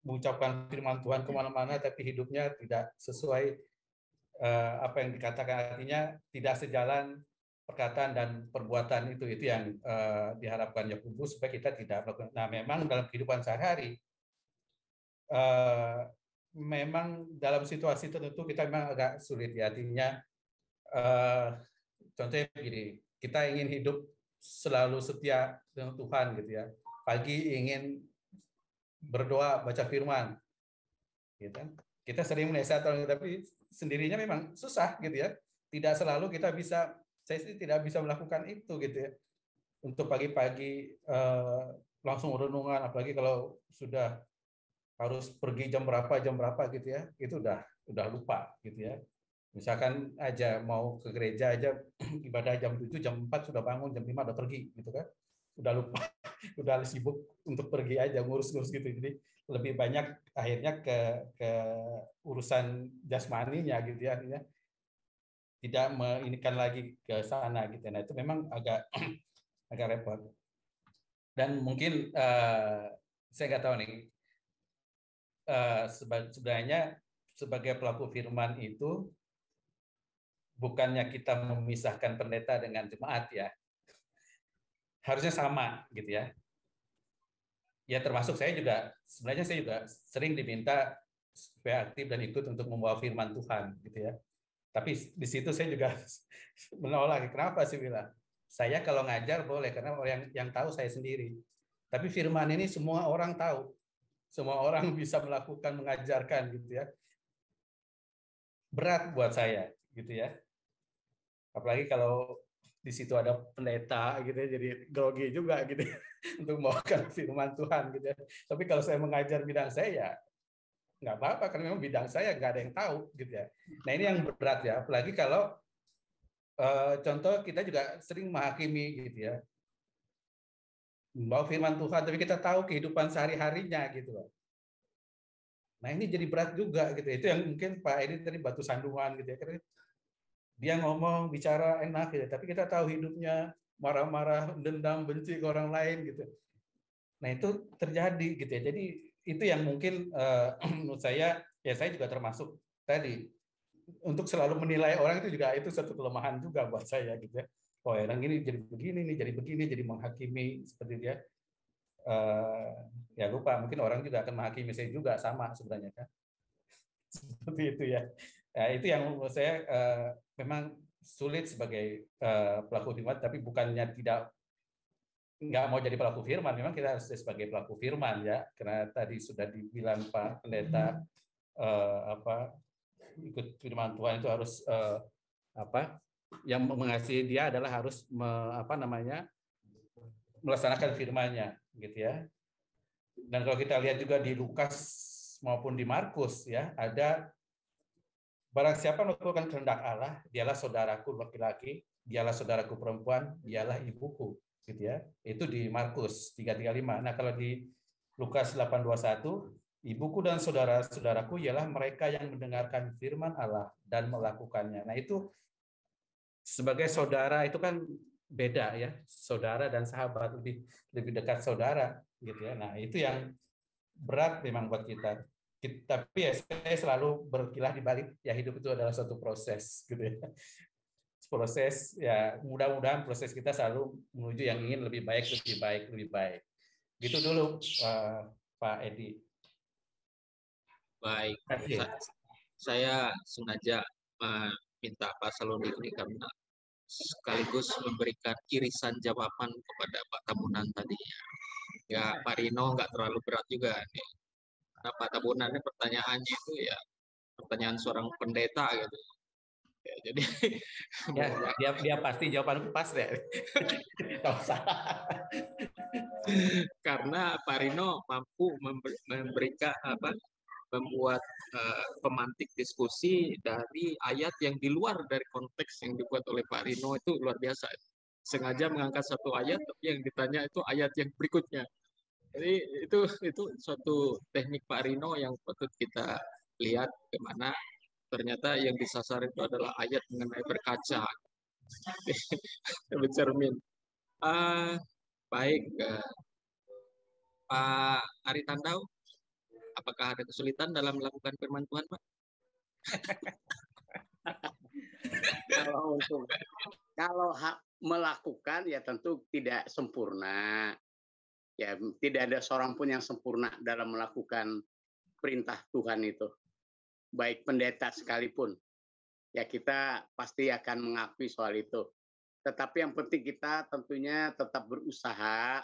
mengucapkan firman Tuhan kemana-mana tapi hidupnya tidak sesuai apa yang dikatakan, artinya tidak sejalan perkataan dan perbuatan itu yang diharapkan Yakobus supaya kita tidak melakukan. Nah, memang dalam kehidupan sehari-hari memang dalam situasi tertentu kita memang agak sulit ya, artinya contohnya begini, kita ingin hidup selalu setia dengan Tuhan gitu ya, pagi ingin berdoa baca firman gitu kan. Kita sering menasihat orang, tapi sendirinya memang susah gitu ya. Tidak selalu kita bisa, saya sih tidak bisa melakukan itu gitu ya. Untuk pagi-pagi langsung renungan, apalagi kalau sudah harus pergi jam berapa gitu ya, itu udah lupa gitu ya. Misalkan aja mau ke gereja aja ibadah jam 7, jam 4 sudah bangun, jam 5 udah pergi gitu kan. Udah lupa, udah sibuk untuk pergi aja ngurus-ngurus gitu. Jadi lebih banyak akhirnya ke urusan jasmaninya gitu ya, artinya tidak menginikan lagi ke sana gitu. Nah, itu memang agak agak repot. Dan mungkin saya nggak tahu nih, sebenarnya sebagai pelaku firman itu bukannya kita memisahkan pendeta dengan jemaat ya, harusnya sama gitu ya. Ya termasuk saya juga, sebenarnya saya juga sering diminta supaya aktif dan ikut untuk membawa firman Tuhan gitu ya. Tapi di situ saya juga menolak. Kenapa sih bilang? Saya kalau ngajar boleh karena orang yang tahu saya sendiri. Tapi firman ini semua orang tahu. Semua orang bisa melakukan, mengajarkan gitu ya. Berat buat saya gitu ya. Apalagi kalau di situ ada pendeta gitu ya, jadi grogi juga gitu ya, untuk membawakan firman Tuhan gitu ya. Tapi kalau saya mengajar bidang saya ya nggak apa-apa karena memang bidang saya nggak ada yang tahu gitu ya. Nah ini yang berat ya, apalagi kalau contoh kita juga sering menghakimi gitu ya, membawa firman Tuhan tapi kita tahu kehidupan sehari-harinya gitu loh. Nah ini jadi berat juga gitu. Itu yang mungkin Pak Edi tadi batu sandungan gitu ya. Karena dia ngomong, bicara enak gitu, tapi kita tahu hidupnya marah-marah, dendam, benci ke orang lain gitu. Nah itu terjadi gitu ya. Jadi itu yang mungkin menurut saya, ya saya juga termasuk tadi, untuk selalu menilai orang itu juga itu satu kelemahan juga buat saya gitu ya. Oh orang ini jadi begini nih, jadi begini, jadi menghakimi seperti dia. Ya lupa, mungkin orang juga akan menghakimi saya juga sama sebenarnya kan. Seperti itu ya. Ya, itu yang menurut saya memang sulit sebagai pelaku firman, tapi bukannya nggak mau jadi pelaku firman, memang kita harus sebagai pelaku firman ya, karena tadi sudah dibilang Pak Pendeta ikut firman Tuhan itu harus yang mengasihi dia adalah harus melaksanakan firman-Nya gitu ya. Dan kalau kita lihat juga di Lukas maupun di Markus ya, ada barang siapa melakukan kehendak Allah, dialah saudaraku laki-laki, dialah saudaraku perempuan, dialah ibuku, gitu ya. Itu di Markus 3:35. Nah, kalau di Lukas 8:21, ibuku dan saudara-saudaraku ialah mereka yang mendengarkan firman Allah dan melakukannya. Nah, itu sebagai saudara itu kan beda ya. Saudara dan sahabat lebih dekat saudara, gitu ya. Nah, itu yang berat memang buat kita. Tapi ya saya selalu berkilah di balik ya, hidup itu adalah suatu proses gitu ya. Proses ya, mudah-mudahan proses kita selalu menuju yang ingin lebih baik. Gitu dulu Pak Edi. Baik, saya sengaja minta Pak Saloni ini karena sekaligus memberikan irisan jawaban kepada Pak Tamunan tadi. Ya Pak Rino nggak terlalu berat juga nih. Nah, Pak Tabunan ini pertanyaannya itu ya pertanyaan seorang pendeta gitu. Ya, jadi ya, dia pasti jawabanku pas deh. Nggak usah. Karena Pak Rino mampu memberikan membuat pemantik diskusi dari ayat yang di luar dari konteks yang dibuat oleh Pak Rino, itu luar biasa. Sengaja mengangkat satu ayat tapi yang ditanya itu ayat yang berikutnya. Jadi itu suatu teknik Pak Rino yang patut kita lihat, kemana ternyata yang disasar itu adalah ayat mengenai berkaca, bercermin. Baik, Pak Ari Tandau, apakah ada kesulitan dalam melakukan firman Tuhan, Pak? Kalau melakukan ya tentu tidak sempurna. Ya, tidak ada seorang pun yang sempurna dalam melakukan perintah Tuhan itu. Baik pendeta sekalipun. Ya, kita pasti akan mengakui soal itu. Tetapi yang penting kita tentunya tetap berusaha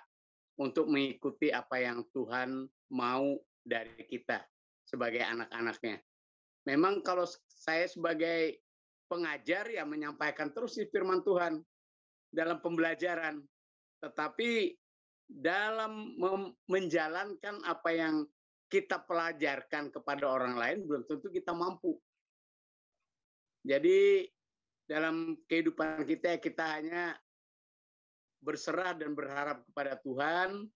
untuk mengikuti apa yang Tuhan mau dari kita sebagai anak-anaknya. Memang kalau saya sebagai pengajar ya menyampaikan terus firman Tuhan dalam pembelajaran. Tetapi dalam menjalankan apa yang kita pelajarkan kepada orang lain belum tentu kita mampu. Jadi dalam kehidupan kita hanya berserah dan berharap kepada Tuhan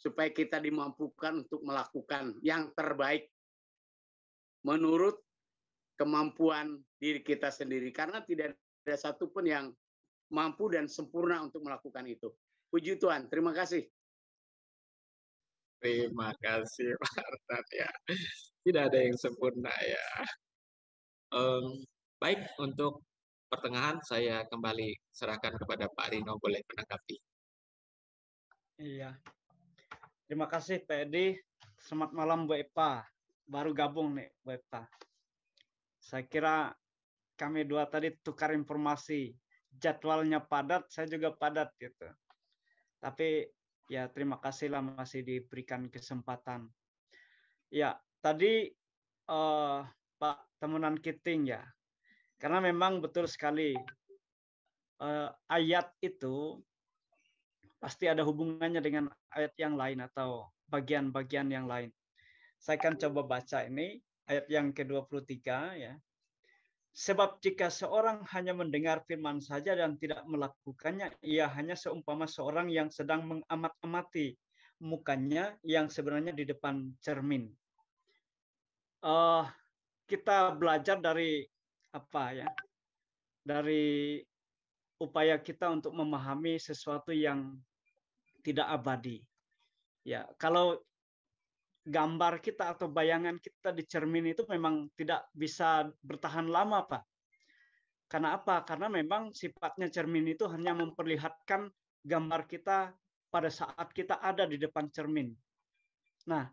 supaya kita dimampukan untuk melakukan yang terbaik menurut kemampuan diri kita sendiri, karena tidak ada satupun yang mampu dan sempurna untuk melakukan itu. Puji Tuhan, terima kasih. Terima kasih Pak Artan ya. Tidak ada yang sempurna ya. Baik, untuk pertengahan saya kembali serahkan kepada Pak Rino, boleh menanggapi. Iya. Terima kasih Pak Edi. Selamat malam Bu Epa. Baru gabung nih Bu Epa. Saya kira kami dua tadi tukar informasi. Jadwalnya padat, saya juga padat gitu. Tapi ya terima kasihlah masih diberikan kesempatan. Ya, tadi Pak Tamunan Kiting ya. Karena memang betul sekali ayat itu pasti ada hubungannya dengan ayat yang lain atau bagian-bagian yang lain. Saya akan coba baca ini ayat yang ke-23 ya. Sebab jika seorang hanya mendengar firman saja dan tidak melakukannya, ia hanya seumpama seorang yang sedang mengamat-amati mukanya yang sebenarnya di depan cermin. Kita belajar dari apa ya? Dari upaya kita untuk memahami sesuatu yang tidak abadi. Ya, kalau gambar kita atau bayangan kita di cermin itu memang tidak bisa bertahan lama, Pak. Karena apa? Karena memang sifatnya cermin itu hanya memperlihatkan gambar kita pada saat kita ada di depan cermin. Nah,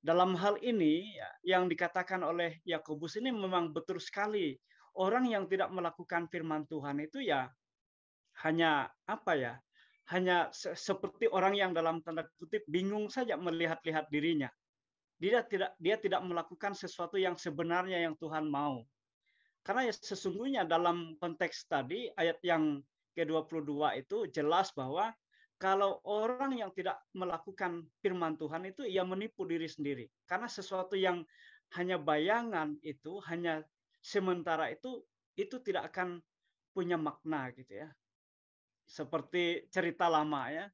dalam hal ini yang dikatakan oleh Yakobus ini memang betul sekali. Orang yang tidak melakukan firman Tuhan itu ya hanya apa ya? Hanya seperti orang yang dalam tanda kutip bingung saja melihat-lihat dirinya. Dia tidak melakukan sesuatu yang sebenarnya yang Tuhan mau. Karena ya sesungguhnya dalam konteks tadi ayat yang ke-22 itu jelas bahwa kalau orang yang tidak melakukan firman Tuhan itu ia menipu diri sendiri. Karena sesuatu yang hanya bayangan itu, hanya sementara itu tidak akan punya makna gitu ya. Seperti cerita lama ya.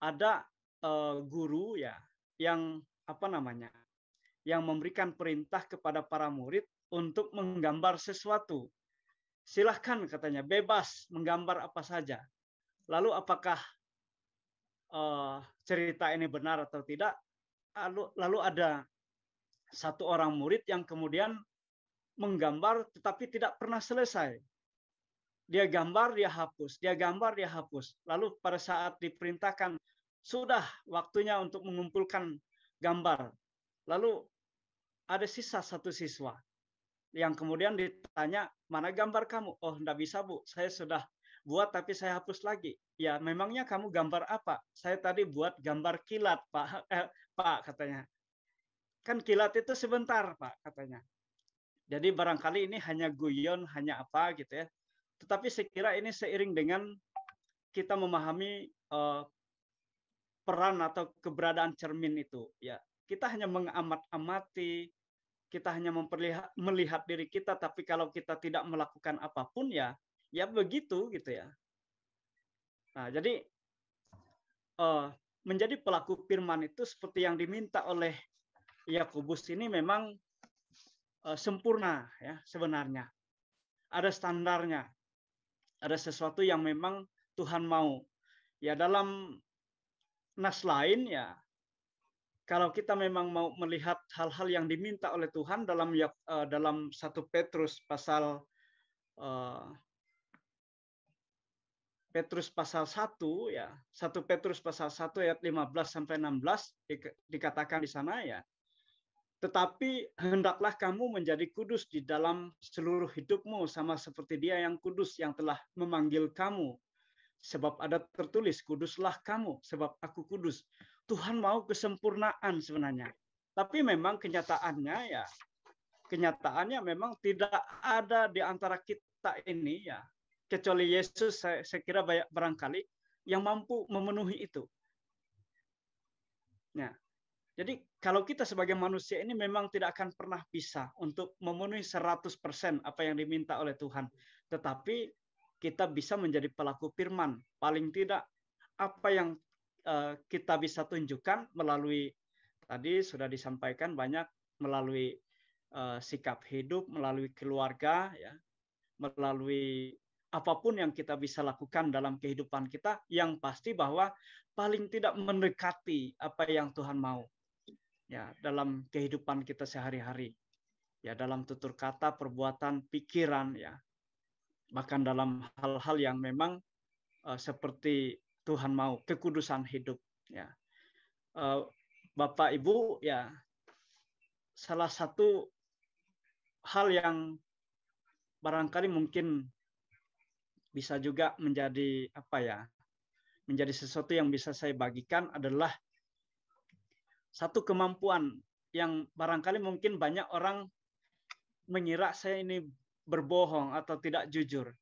Ada guru ya yang yang memberikan perintah kepada para murid untuk menggambar sesuatu. Silahkan katanya, bebas menggambar apa saja. Lalu apakah cerita ini benar atau tidak? Lalu ada satu orang murid yang kemudian menggambar tetapi tidak pernah selesai. Dia gambar, dia hapus. Dia gambar, dia hapus. Lalu pada saat diperintahkan, sudah waktunya untuk mengumpulkan gambar. Lalu ada sisa satu siswa yang kemudian ditanya, mana gambar kamu? Oh, enggak bisa Bu, saya sudah buat tapi saya hapus lagi. Ya, memangnya kamu gambar apa? Saya tadi buat gambar kilat, Pak. Pak, katanya. Kan kilat itu sebentar, Pak, katanya. Jadi barangkali ini hanya guyon, hanya apa gitu ya. Tetapi saya kira ini seiring dengan kita memahami peran atau keberadaan cermin itu. Ya, kita hanya mengamat-amati, kita hanya melihat diri kita, tapi kalau kita tidak melakukan apapun ya begitu gitu ya. Nah, jadi menjadi pelaku firman itu seperti yang diminta oleh Yakobus ini memang sempurna ya sebenarnya. Ada standarnya. Ada sesuatu yang memang Tuhan mau. Ya dalam nas lain ya kalau kita memang mau melihat hal-hal yang diminta oleh Tuhan dalam 1 Petrus pasal 1 ya, 1 Petrus pasal 1 ayat 15 sampai 16 dikatakan di sana ya. Tetapi hendaklah kamu menjadi kudus di dalam seluruh hidupmu sama seperti Dia yang kudus yang telah memanggil kamu. Sebab ada tertulis, kuduslah kamu sebab aku kudus. Tuhan mau kesempurnaan sebenarnya. Tapi memang kenyataannya memang tidak ada di antara kita ini ya, kecuali Yesus, saya kira barangkali yang mampu memenuhi itu. Nah, jadi kalau kita sebagai manusia ini memang tidak akan pernah bisa untuk memenuhi 100% apa yang diminta oleh Tuhan. Tetapi kita bisa menjadi pelaku firman. Paling tidak apa yang kita bisa tunjukkan melalui, tadi sudah disampaikan banyak, melalui sikap hidup, melalui keluarga, ya, melalui apapun yang kita bisa lakukan dalam kehidupan kita, yang pasti bahwa paling tidak mendekati apa yang Tuhan mau. Ya, dalam kehidupan kita sehari-hari, ya, dalam tutur kata, perbuatan, pikiran, ya, bahkan dalam hal-hal yang memang seperti Tuhan mau, kekudusan hidup. Ya, Bapak Ibu, ya, salah satu hal yang barangkali mungkin bisa juga menjadi menjadi sesuatu yang bisa saya bagikan adalah satu kemampuan yang barangkali mungkin banyak orang mengira saya ini berbohong atau tidak jujur.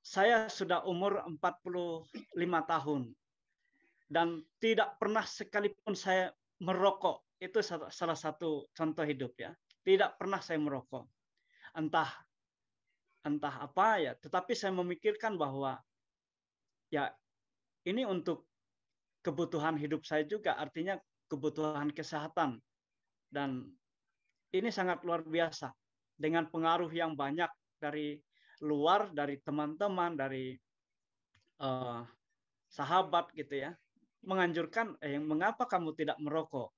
Saya sudah umur 45 tahun dan tidak pernah sekalipun saya merokok. Itu salah satu contoh hidup ya. Tidak pernah saya merokok. Entah apa ya, tetapi saya memikirkan bahwa ya ini untuk kebutuhan hidup saya juga, artinya kebutuhan kesehatan. Dan ini sangat luar biasa dengan pengaruh yang banyak dari luar, dari teman-teman, dari sahabat gitu ya, menganjurkan mengapa kamu tidak merokok?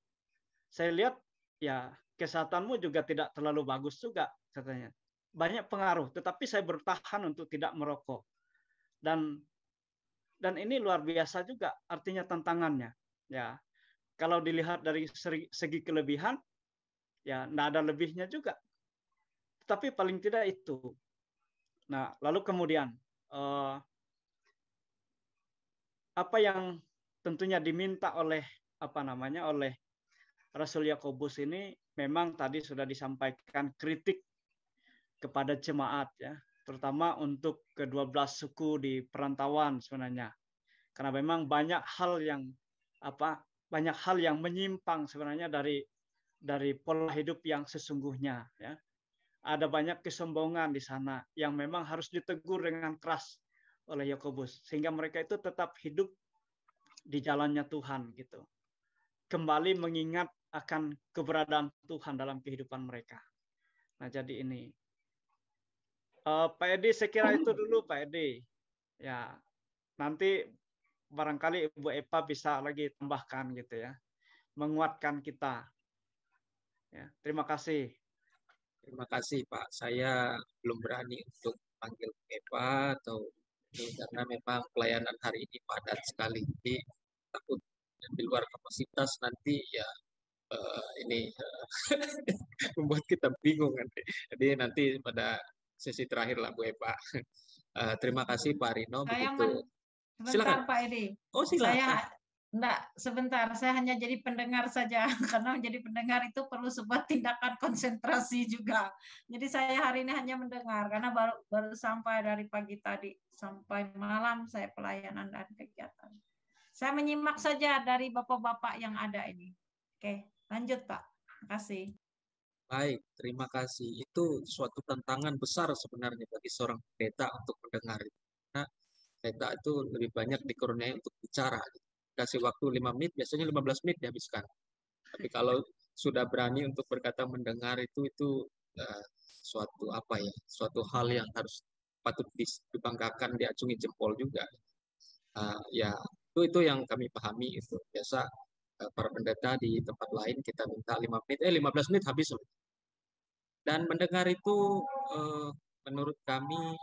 Saya lihat ya kesehatanmu juga tidak terlalu bagus juga katanya. Banyak pengaruh, tetapi saya bertahan untuk tidak merokok. Dan ini luar biasa juga artinya tantangannya. Ya, kalau dilihat dari segi kelebihan, ya tidak ada lebihnya juga. Tetapi paling tidak itu. Nah, lalu kemudian apa yang tentunya diminta oleh oleh Rasul Yakobus ini memang tadi sudah disampaikan kritik kepada jemaat ya, terutama untuk ke-12 suku di perantauan sebenarnya. Karena memang banyak hal yang menyimpang sebenarnya dari pola hidup yang sesungguhnya ya. Ada banyak kesombongan di sana yang memang harus ditegur dengan keras oleh Yakobus sehingga mereka itu tetap hidup di jalannya Tuhan gitu. Kembali mengingat akan keberadaan Tuhan dalam kehidupan mereka. Nah, jadi ini Pak Edi, saya kira itu dulu Pak Edi. Ya, nanti barangkali Ibu Epa bisa lagi tambahkan gitu ya, menguatkan kita. Ya, terima kasih. Terima kasih Pak. Saya belum berani untuk panggil Epa karena memang pelayanan hari ini padat sekali. Jadi takut di luar kapasitas nanti ya ini membuat kita bingung nanti. Jadi nanti pada sesi terakhir lah Bu Epa. Terima kasih Pak Rino. Sebentar Silakan. Pak Edi. Oh silakan. Sebentar, saya hanya jadi pendengar saja, karena menjadi pendengar itu perlu sebuah tindakan konsentrasi juga. Jadi saya hari ini hanya mendengar, karena baru sampai dari pagi tadi, sampai malam saya pelayanan dan kegiatan. Saya menyimak saja dari bapak-bapak yang ada ini. Oke, lanjut Pak. Terima kasih. Baik, terima kasih. Itu suatu tantangan besar sebenarnya bagi seorang pendeta untuk mendengar. Karena pendeta itu lebih banyak dikurniai untuk bicara. Kasih waktu 5 menit, biasanya 15 menit dihabiskan. Tapi kalau sudah berani untuk berkata mendengar itu suatu hal yang harus patut dibanggakan, diacungi jempol juga. Ya itu yang kami pahami itu. Biasa para pendeta di tempat lain kita minta 15 menit habis. Dan mendengar itu menurut kami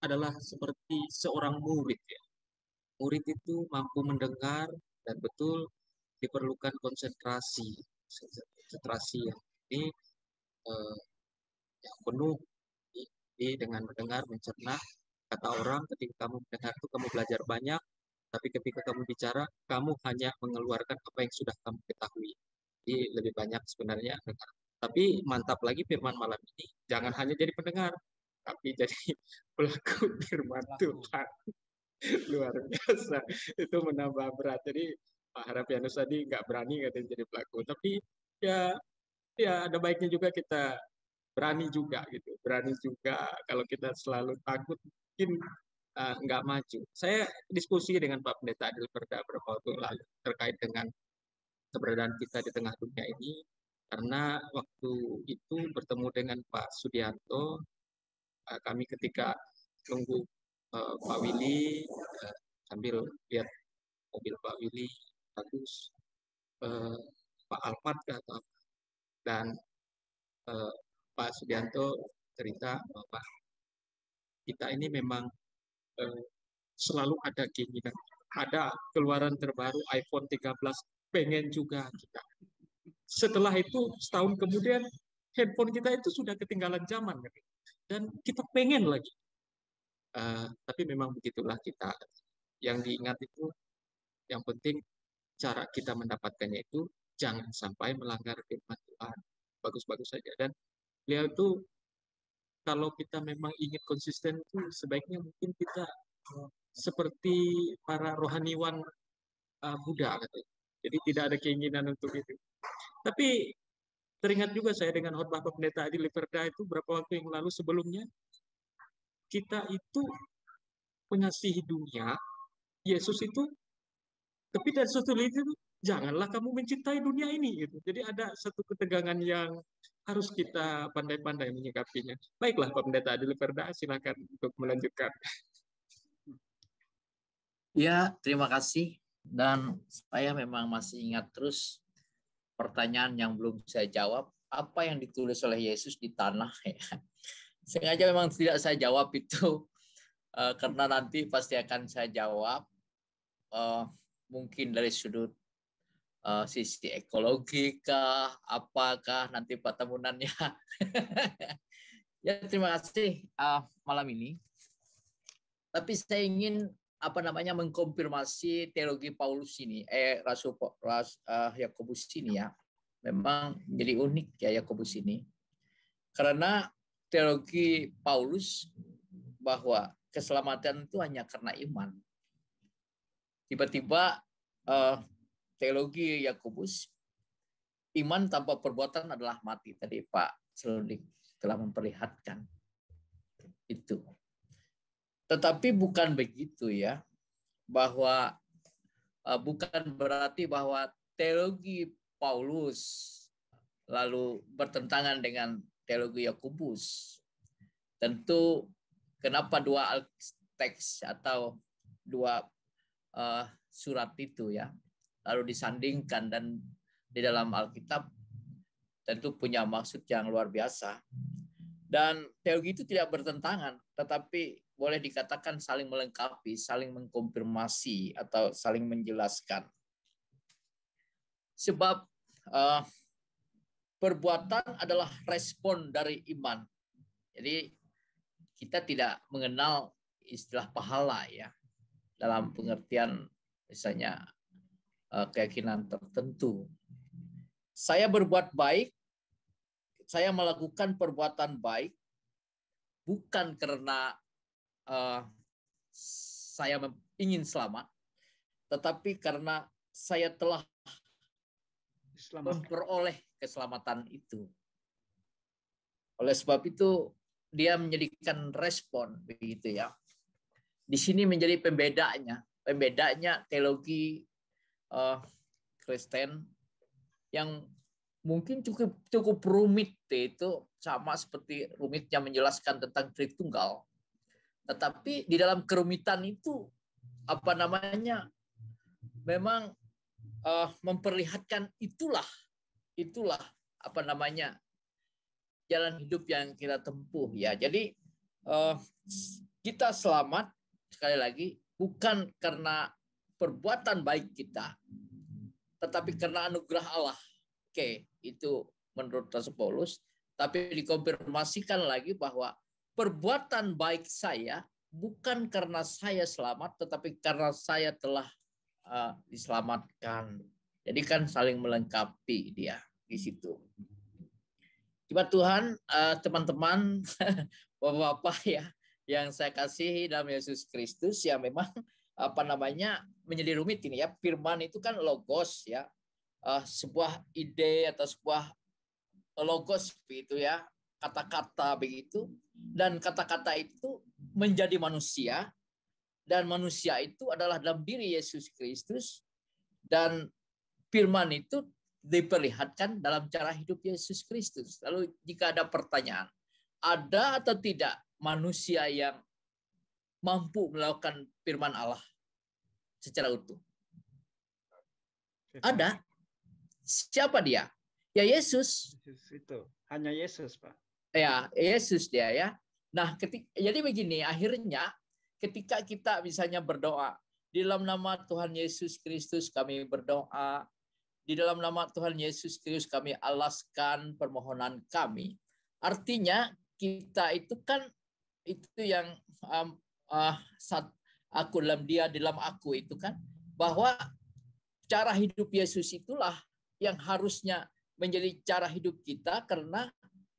adalah seperti seorang murid ya. Murid itu mampu mendengar dan betul diperlukan konsentrasi yang ini yang penuh dengan mendengar, mencerna. Kata orang ketika kamu mendengar itu kamu belajar banyak, tapi ketika kamu bicara kamu hanya mengeluarkan apa yang sudah kamu ketahui. Jadi lebih banyak sebenarnya dengar. Tapi mantap lagi firman malam ini, jangan hanya jadi pendengar, tapi jadi pelaku firman Tuhan. Luar biasa, itu menambah berat. Jadi Pak Harapianus tadi nggak berani katanya jadi pelaku, tapi ya ada baiknya juga kita berani juga gitu, berani juga. Kalau kita selalu takut mungkin nggak maju. Saya diskusi dengan Pak Pendeta Adil Perda beberapa waktu lalu terkait dengan keberadaan kita di tengah dunia ini, karena waktu itu bertemu dengan Pak Sudianto, kami ketika nunggu Pak Willy sambil lihat mobil Pak Willy bagus, Pak Alphard dan Pak Sudianto cerita bahwa kita ini memang selalu ada keinginan, ada keluaran terbaru iPhone 13, pengen juga kita. Setelah itu setahun kemudian handphone kita itu sudah ketinggalan zaman dan kita pengen lagi. Tapi memang begitulah kita. Yang diingat itu yang penting cara kita mendapatkannya itu jangan sampai melanggar firman Tuhan. Bagus-bagus saja. Dan beliau itu kalau kita memang ingin konsisten itu sebaiknya mungkin kita seperti para rohaniwan Buddha katanya. Jadi tidak ada keinginan untuk itu. Tapi teringat juga saya dengan khotbah Pak Pendeta Adil Perda itu beberapa waktu yang lalu sebelumnya, kita itu mengasihi dunia, Yesus itu, tapi dari suatu itu janganlah kamu mencintai dunia ini gitu. Jadi ada satu ketegangan yang harus kita pandai-pandai menyikapinya. Baiklah Pak Pendeta Adil Perda, silakan untuk melanjutkan. Ya, terima kasih. Dan saya memang masih ingat terus pertanyaan yang belum saya jawab. Apa yang ditulis oleh Yesus di tanah? Sengaja memang tidak saya jawab itu. Karena nanti pasti akan saya jawab. Mungkin dari sudut sisi ekologi kah, apakah nanti pertemuannya. Ya, terima kasih malam ini. Tapi saya ingin mengkonfirmasi teologi Paulus ini, Rasul Yakobus ini ya. Memang jadi unik ya Yakobus ini. Karena teologi Paulus bahwa keselamatan itu hanya karena iman. Tiba-tiba teologi Yakobus, iman tanpa perbuatan adalah mati. Tadi Pak Seludik telah memperlihatkan itu. Tetapi bukan begitu ya, bahwa bukan berarti bahwa teologi Paulus lalu bertentangan dengan teologi Yakobus. Tentu kenapa dua teks atau dua surat itu ya lalu disandingkan, dan di dalam Alkitab tentu punya maksud yang luar biasa. Dan teologi itu tidak bertentangan, tetapi boleh dikatakan saling melengkapi, saling mengkonfirmasi atau saling menjelaskan. Sebab perbuatan adalah respon dari iman. Jadi kita tidak mengenal istilah pahala ya dalam pengertian misalnya keyakinan tertentu. Saya berbuat baik, saya melakukan perbuatan baik bukan karena saya ingin selamat, tetapi karena saya telah memperoleh keselamatan itu. Oleh sebab itu dia menjadikan respon begitu ya. Di sini menjadi pembedanya teologi Kristen yang mungkin cukup rumit, itu sama seperti rumitnya menjelaskan tentang Tritunggal. Tetapi di dalam kerumitan itu memang memperlihatkan itulah apa namanya jalan hidup yang kita tempuh ya. Jadi kita selamat sekali lagi bukan karena perbuatan baik kita, tetapi karena anugerah Allah. Oke, itu menurut Rasul Paulus. Tapi dikonfirmasikan lagi bahwa perbuatan baik saya bukan karena saya selamat, tetapi karena saya telah diselamatkan. Jadi kan saling melengkapi dia di situ. Coba Tuhan, teman-teman, bapak-bapak ya, yang saya kasihi dalam Yesus Kristus, ya memang apa namanya menjadi rumit ini ya. Firman itu kan logos ya, sebuah ide atau sebuah logos begitu ya, kata-kata begitu, dan kata-kata itu menjadi manusia, dan manusia itu adalah dalam diri Yesus Kristus, dan firman itu diperlihatkan dalam cara hidup Yesus Kristus. Lalu jika ada pertanyaan, ada atau tidak manusia yang mampu melakukan firman Allah secara utuh? Ada. Siapa dia? Ya Yesus. Itu hanya Yesus, Pak. Ya, Yesus dia ya. Nah, jadi begini, akhirnya ketika kita misalnya berdoa, di dalam nama Tuhan Yesus Kristus kami berdoa, di dalam nama Tuhan Yesus Kristus kami alaskan permohonan kami. Artinya kita itu kan itu yang aku dalam dia, dalam aku itu kan, bahwa cara hidup Yesus itulah yang harusnya menjadi cara hidup kita, karena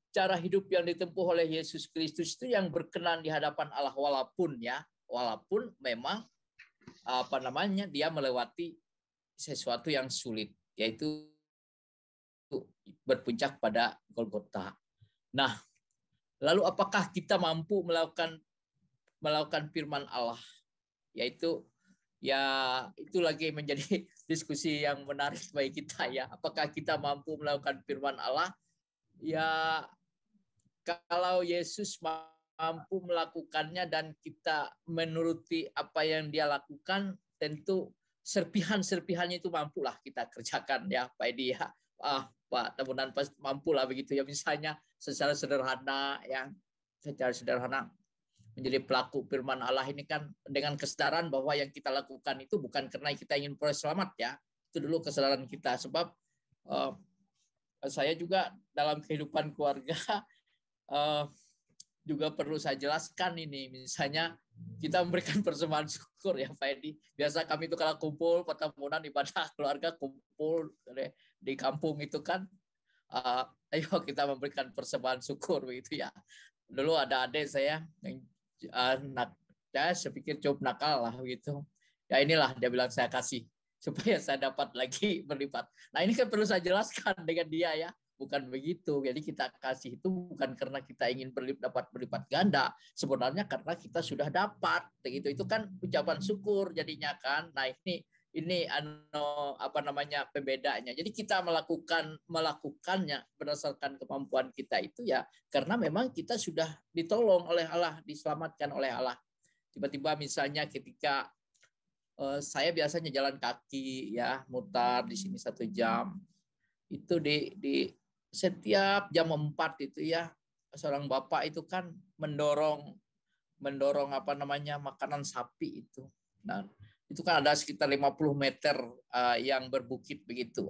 cara hidup yang ditempuh oleh Yesus Kristus itu yang berkenan di hadapan Allah, walaupun memang apa namanya dia melewati sesuatu yang sulit, yaitu berpuncak pada Golgota. Nah, lalu apakah kita mampu melakukan firman Allah? Yaitu ya itu lagi menjadi diskusi yang menarik bagi kita ya. Apakah kita mampu melakukan firman Allah? Ya kalau Yesus mampu melakukannya dan kita menuruti apa yang dia lakukan, tentu serpihan-serpihannya itu mampulah kita kerjakan ya Pak Edi ya. Pak Tamunan mampulah begitu ya, misalnya secara sederhana menjadi pelaku firman Allah ini kan dengan kesadaran bahwa yang kita lakukan itu bukan karena kita ingin peroleh selamat ya. Itu dulu kesadaran kita, sebab saya juga dalam kehidupan keluarga juga perlu saya jelaskan ini. Misalnya kita memberikan persembahan syukur ya Pak Edi. Biasa kami itu kalau kumpul pertemuan ibadah keluarga, kumpul di kampung itu kan, ayo kita memberikan persembahan syukur begitu ya. Dulu ada adik saya yang saya pikir cukup nakal lah gitu. Ya inilah dia bilang saya kasih supaya saya dapat lagi berlipat. Nah ini kan perlu saya jelaskan dengan dia ya. Bukan begitu. Jadi kita kasih itu bukan karena kita ingin dapat berlipat ganda. Sebenarnya karena kita sudah dapat. Begitu. Itu kan ucapan syukur jadinya kan. Nah ini apa namanya pembedanya. Jadi kita melakukannya berdasarkan kemampuan kita itu ya karena memang kita sudah ditolong oleh Allah, diselamatkan oleh Allah. Tiba-tiba misalnya ketika saya biasanya jalan kaki ya, mutar di sini 1 jam. Itu di setiap jam 4 itu ya seorang bapak itu kan mendorong apa namanya makanan sapi itu. Nah, itu kan ada sekitar 50 meter yang berbukit begitu.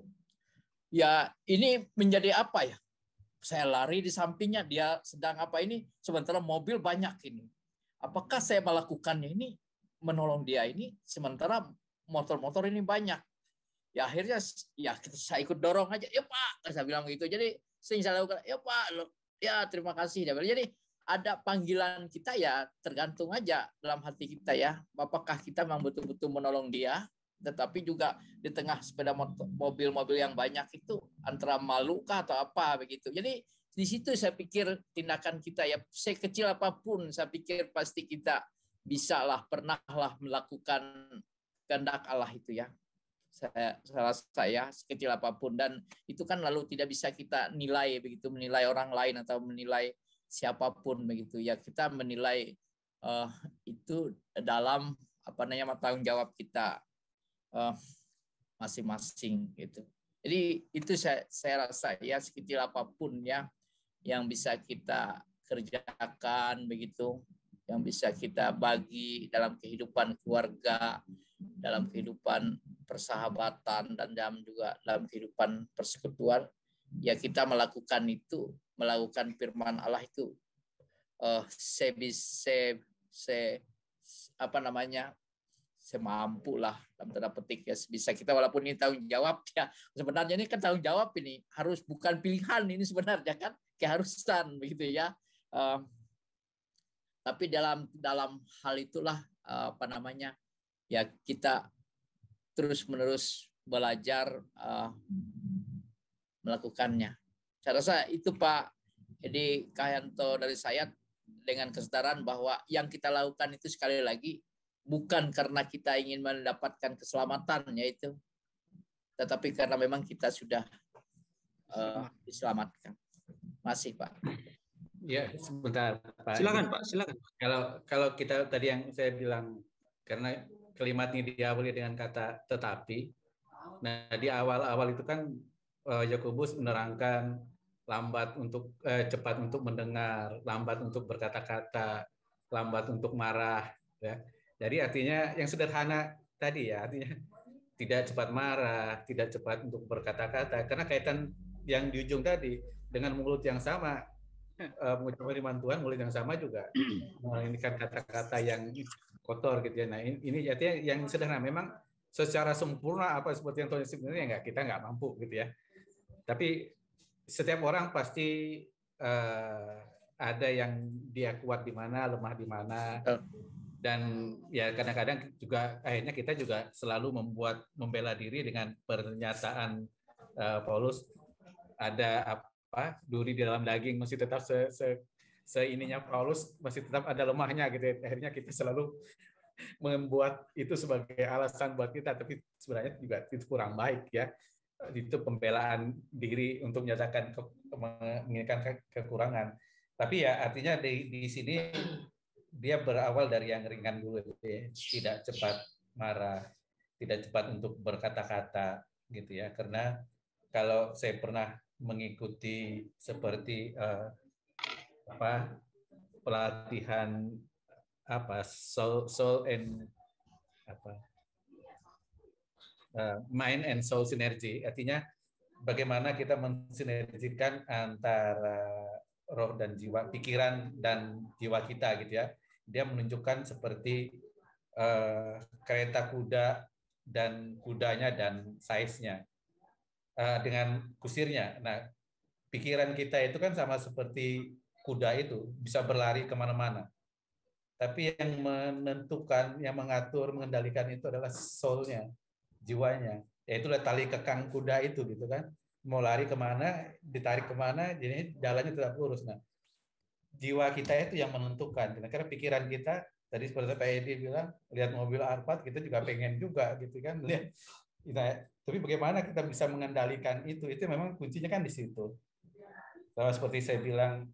Ya, ini menjadi apa ya? Saya lari di sampingnya, dia sedang apa ini, sementara mobil banyak ini. Apakah saya melakukannya ini menolong dia ini sementara motor-motor ini banyak? Ya akhirnya ya saya ikut dorong aja. Ya Pak, saya bilang begitu. Jadi saya lakukan, ya Pak, ya terima kasih. Jadi ada panggilan kita ya tergantung aja dalam hati kita ya. Apakah kita memang betul-betul menolong dia, tetapi juga di tengah sepeda mobil-mobil yang banyak itu antara malu kah atau apa begitu. Jadi di situ saya pikir tindakan kita ya sekecil apapun saya pikir pasti kita bisalah pernahlah melakukan kehendak Allah itu ya. Saya sekecil apapun, dan itu kan lalu tidak bisa kita nilai begitu, menilai orang lain atau menilai siapapun begitu ya. Kita menilai itu dalam apa namanya tanggung jawab kita. masing-masing gitu. Jadi itu saya rasa ya sekecil apapun ya yang bisa kita kerjakan begitu, yang bisa kita bagi dalam kehidupan keluarga, dalam kehidupan persahabatan, dan dalam kehidupan persekutuan, ya kita melakukan itu, melakukan firman Allah itu semampu lah dalam tanda petik ya, bisa kita, walaupun ini tanggung jawab ya, sebenarnya ini kan tanggung jawab, ini harus bukan pilihan, ini sebenarnya kan keharusan begitu ya. Tapi dalam hal itulah ya kita terus menerus belajar melakukannya. Saya rasa itu Pak Edi Cahyanto dari saya, dengan kesadaran bahwa yang kita lakukan itu sekali lagi bukan karena kita ingin mendapatkan keselamatan yaitu, tetapi karena memang kita sudah diselamatkan. Masih Pak. Ya, sebentar Pak. Silakan Pak, silakan. Kalau kita tadi yang saya bilang, karena kalimatnya diawali dengan kata tetapi, nah di awal-awal itu kan Yakobus menerangkan lambat untuk cepat untuk mendengar, lambat untuk berkata-kata, lambat untuk marah, ya. Jadi artinya yang sederhana tadi ya, artinya tidak cepat marah, tidak cepat untuk berkata-kata, karena kaitan yang di ujung tadi dengan mulut yang sama, mengucapkan firman Tuhan, mulut yang sama juga menginginkan kata-kata yang kotor gitu ya. Nah ini artinya yang sederhana, memang secara sempurna apa seperti yang Tuhan sebenarnya kita nggak mampu gitu ya. Tapi setiap orang pasti ada yang dia kuat di mana, lemah di mana. Dan ya kadang-kadang juga akhirnya kita juga selalu membela diri dengan pernyataan Paulus, ada duri di dalam daging, masih tetap seininya Paulus masih tetap ada lemahnya gitu. Akhirnya kita selalu membuat itu sebagai alasan buat kita, tapi sebenarnya juga itu kurang baik ya. Itu pembelaan diri untuk menyatakan menginginkan kekurangan. Tapi ya artinya di sini dia berawal dari yang ringan dulu, ya. Tidak cepat marah, tidak cepat untuk berkata-kata gitu ya. Karena kalau saya pernah mengikuti seperti pelatihan soul and mind and soul synergy, artinya bagaimana kita mensinergikan antara roh dan jiwa, pikiran dan jiwa kita gitu ya. Dia menunjukkan seperti kereta kuda dan kudanya dan size-nya dengan kusirnya. Nah, pikiran kita itu kan sama seperti kuda itu, bisa berlari kemana-mana. Tapi yang menentukan, yang mengatur, mengendalikan itu adalah soul-nya, jiwanya. Yaitu tali kekang kuda itu gitu kan. Mau lari kemana, ditarik kemana, jadi jalannya tetap lurus. Nah, jiwa kita itu yang menentukan. Karena pikiran kita, tadi seperti Pak Edi bilang, lihat mobil Alphard, kita juga pengen juga gitu kan. Lihat. Nah, tapi bagaimana kita bisa mengendalikan itu memang kuncinya kan di situ. Sama seperti saya bilang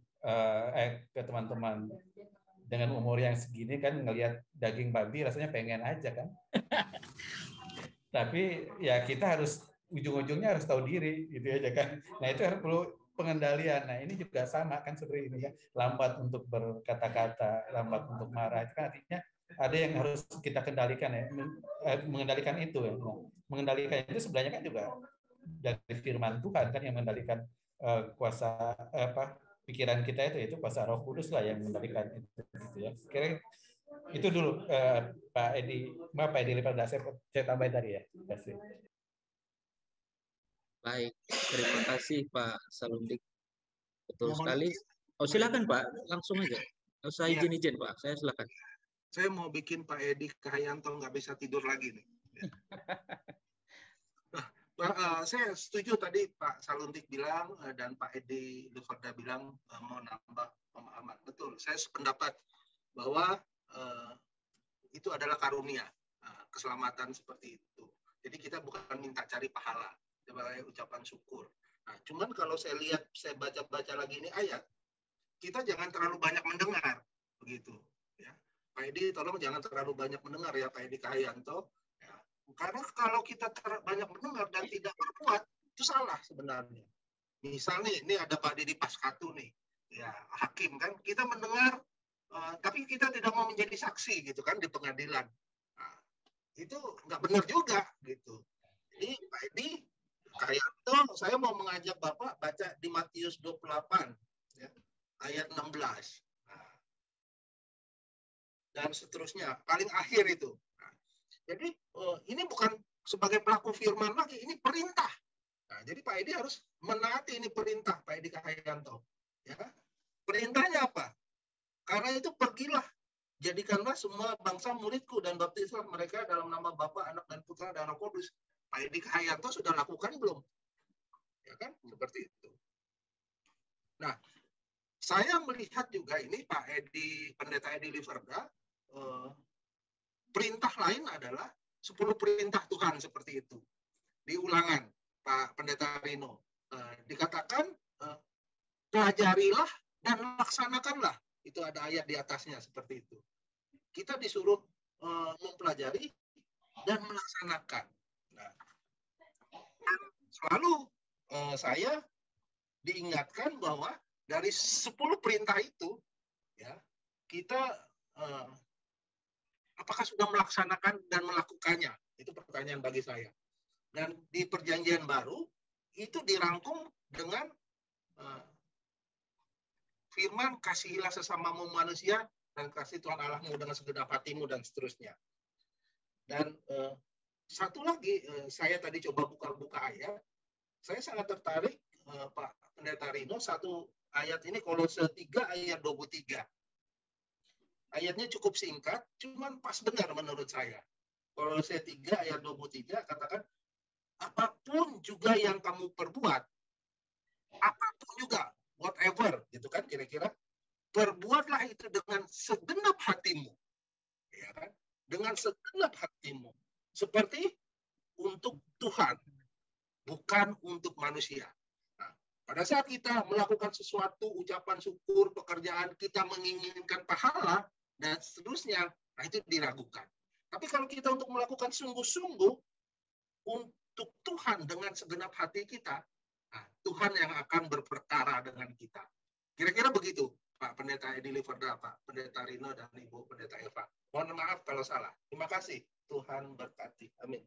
ke teman-teman, dengan umur yang segini kan ngelihat daging babi rasanya pengen aja kan. Tapi ya kita harus ujung-ujungnya harus tahu diri gitu aja kan. Nah itu harus perlu pengendalian. Nah ini juga sama kan seperti ini ya, lambat untuk berkata-kata, lambat untuk marah. Itu kan artinya ada yang harus kita kendalikan ya, mengendalikan itu ya. Mengendalikan itu sebenarnya kan juga dari firman Tuhan kan yang mengendalikan kuasa pikiran kita itu kuasa Roh Kudus lah yang mengendalikan itu gitu ya. Kira itu dulu Pak Edi, Pak Edi Liparda, saya tambahin tadi ya. Terima kasih. Baik, terima kasih Pak Salundik. Betul sekali. Oh silakan Pak, langsung aja. Nggak usah izin Pak, saya silakan. Saya mau bikin Pak Edi Cahyanto nggak bisa tidur lagi nih. Saya setuju tadi Pak Salundik bilang dan Pak Edi Liparda bilang mau nambah pemahaman. Betul, saya sependapat bahwa itu adalah karunia, keselamatan seperti itu. Jadi kita bukan minta cari pahala, sebagai ucapan syukur. Nah, cuman kalau saya lihat, saya baca-baca lagi ini ayat, kita jangan terlalu banyak mendengar, begitu. Ya. Pak Edi, tolong jangan terlalu banyak mendengar ya Pak Edi Cahyanto. Ya. Karena kalau kita banyak mendengar dan tidak berbuat, itu salah sebenarnya. Misalnya ini ada Pak Didi Paskatu nih, ya hakim kan, kita mendengar, tapi kita tidak mau menjadi saksi gitu kan di pengadilan. Nah, itu nggak benar juga gitu. Ini Pak Edi, kayak itu saya mau mengajak Bapak baca di Matius 28, ya, ayat 16. Nah, dan seterusnya, paling akhir itu. Nah, jadi ini bukan sebagai pelaku firman lagi, ini perintah. Nah, jadi Pak Edi harus menaati ini perintah Pak Edi Cahyanto. Ya, perintahnya apa? Karena itu pergilah, jadikanlah semua bangsa muridku dan baptislah mereka dalam nama Bapa, Anak dan Putra dan Roh Kudus. Pak Edi Cahyanto sudah lakukan belum? Ya kan, seperti itu. Nah, saya melihat juga ini Pak Edi, Pendeta Edi Liverda, perintah lain adalah 10 perintah Tuhan seperti itu. Di Ulangan, Pak Pendeta Rino, dikatakan pelajarilah dan laksanakanlah. Itu ada ayat di atasnya seperti itu. Kita disuruh mempelajari dan melaksanakan. Nah, selalu saya diingatkan bahwa dari 10 perintah itu, ya, kita apakah sudah melaksanakan dan melakukannya? Itu pertanyaan bagi saya. Dan di Perjanjian Baru itu dirangkum dengan firman kasihilah sesamamu manusia dan kasih Tuhan Allahmu dengan segenap hatimu dan seterusnya. Dan satu lagi, saya tadi coba buka ayat, saya sangat tertarik Pak Pendeta Rino, satu ayat ini Kolose 3 ayat 23. Ayatnya cukup singkat, cuman pas benar menurut saya. Kolose 3 ayat 23 katakan, apapun juga yang kamu perbuat, apapun juga, whatever, gitu kan kira-kira, perbuatlah itu dengan segenap hatimu, ya kan? Dengan segenap hatimu, seperti untuk Tuhan, bukan untuk manusia. Nah, pada saat kita melakukan sesuatu, ucapan syukur, pekerjaan, kita menginginkan pahala dan seterusnya, nah itu diragukan. Tapi kalau kita untuk melakukan sungguh-sungguh untuk Tuhan dengan segenap hati kita, nah, Tuhan yang akan berperkara dengan kita. Kira-kira begitu, Pak Pendeta Edi Liverda, Pak Pendeta Rino, dan Ibu Pendeta Eva. Mohon maaf kalau salah. Terima kasih. Tuhan berkati. Amin.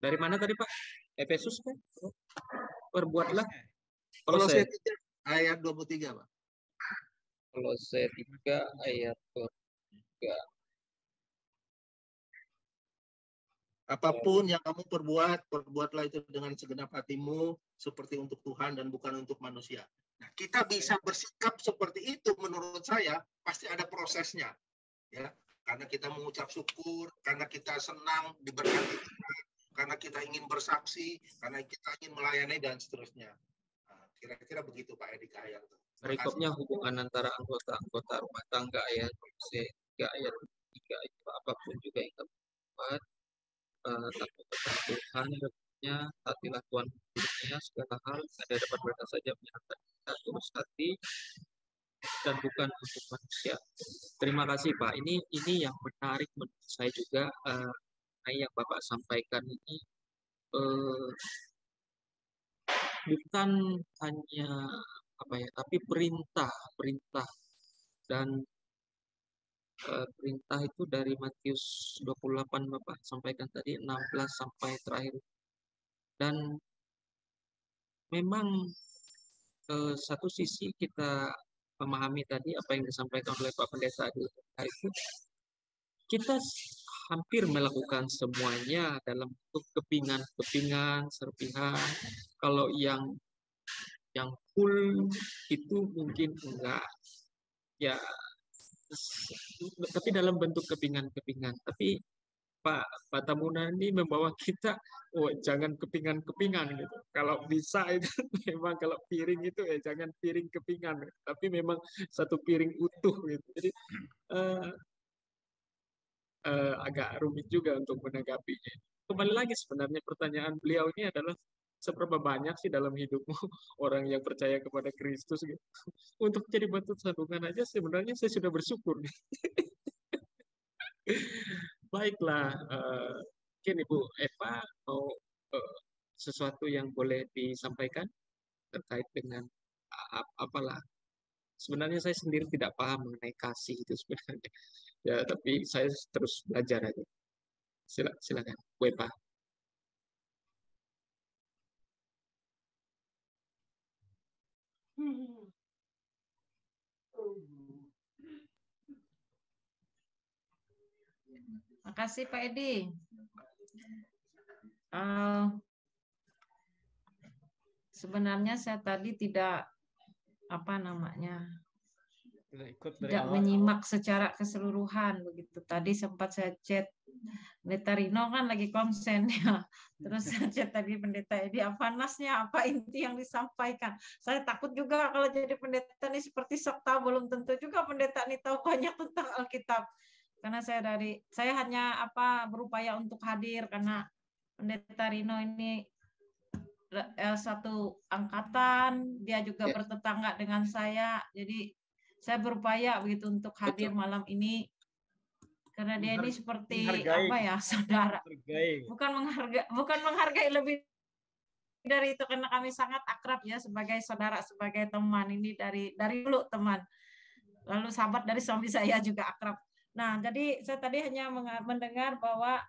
Dari mana tadi Pak? Efesus kan? Perbuatlah. Kolose 3 ayat 23, Pak. Kolose 3 ayat 23. Apapun yang kamu perbuat, perbuatlah itu dengan segenap hatimu seperti untuk Tuhan dan bukan untuk manusia. Nah, kita bisa bersikap seperti itu menurut saya pasti ada prosesnya. Ya, karena kita mengucap syukur, karena kita senang diberkati, karena kita ingin bersaksi, karena kita ingin melayani dan seterusnya. Nah, kira-kira begitu Pak Edi Cahyanto. Berikutnya hubungan antara anggota-anggota rumah tangga ayat 3 ayat 3 itu apapun juga yang kamu buat, takut kepada Tuhan, berikutnya hatilah Tuhan berikutnya segala hal ada dapat mereka saja menyerahkan kita tulus hati dan bukan untuk manusia. Terima kasih Pak. Ini yang menarik menurut saya juga, yang Bapak sampaikan ini bukan hanya tapi perintah dan perintah itu dari Matius 28 Bapak sampaikan tadi 16 sampai terakhir. Dan memang satu sisi kita memahami tadi apa yang disampaikan oleh Pak Pendeta itu, kita hampir melakukan semuanya dalam bentuk kepingan, serpihan. Kalau yang full itu mungkin enggak, ya, tapi dalam bentuk kepingan. Tapi Pak Tamunan ini membawa kita, jangan kepingan gitu. Kalau bisa itu memang kalau piring itu ya jangan piring kepingan, tapi memang satu piring utuh gitu. Jadi agak rumit juga untuk menanggapinya. Kembali lagi sebenarnya pertanyaan beliau ini adalah seberapa banyak sih dalam hidupmu orang yang percaya kepada Kristus gitu. Untuk jadi batu sandungan aja sebenarnya saya sudah bersyukur. Baiklah, mungkin Ibu Eva mau sesuatu yang boleh disampaikan terkait dengan apalah. Sebenarnya saya sendiri tidak paham mengenai kasih itu sebenarnya. Ya, tapi saya terus belajar aja. Silakan, Bu Eva. Makasih Pak Edi. Sebenarnya saya tadi tidak tidak menyimak secara keseluruhan begitu. Tadi sempat saya chat Pendeta Rino kan lagi konsen ya. Terus saya chat tadi Pendeta Edi, apa nasnya, apa inti yang disampaikan. Saya takut juga kalau jadi pendeta ini seperti sok tahu, belum tentu juga pendeta ini tahu banyak tentang Alkitab. Karena saya hanya berupaya untuk hadir karena Pendeta Rino ini satu angkatan, dia juga bertetangga dengan saya. Jadi saya berupaya begitu untuk hadir malam ini karena dia ini seperti saudara. Bukan menghargai lebih dari itu karena kami sangat akrab ya sebagai saudara, sebagai teman ini dari dulu teman. Lalu sahabat dari suami saya juga akrab. Nah, jadi saya tadi hanya mendengar bahwa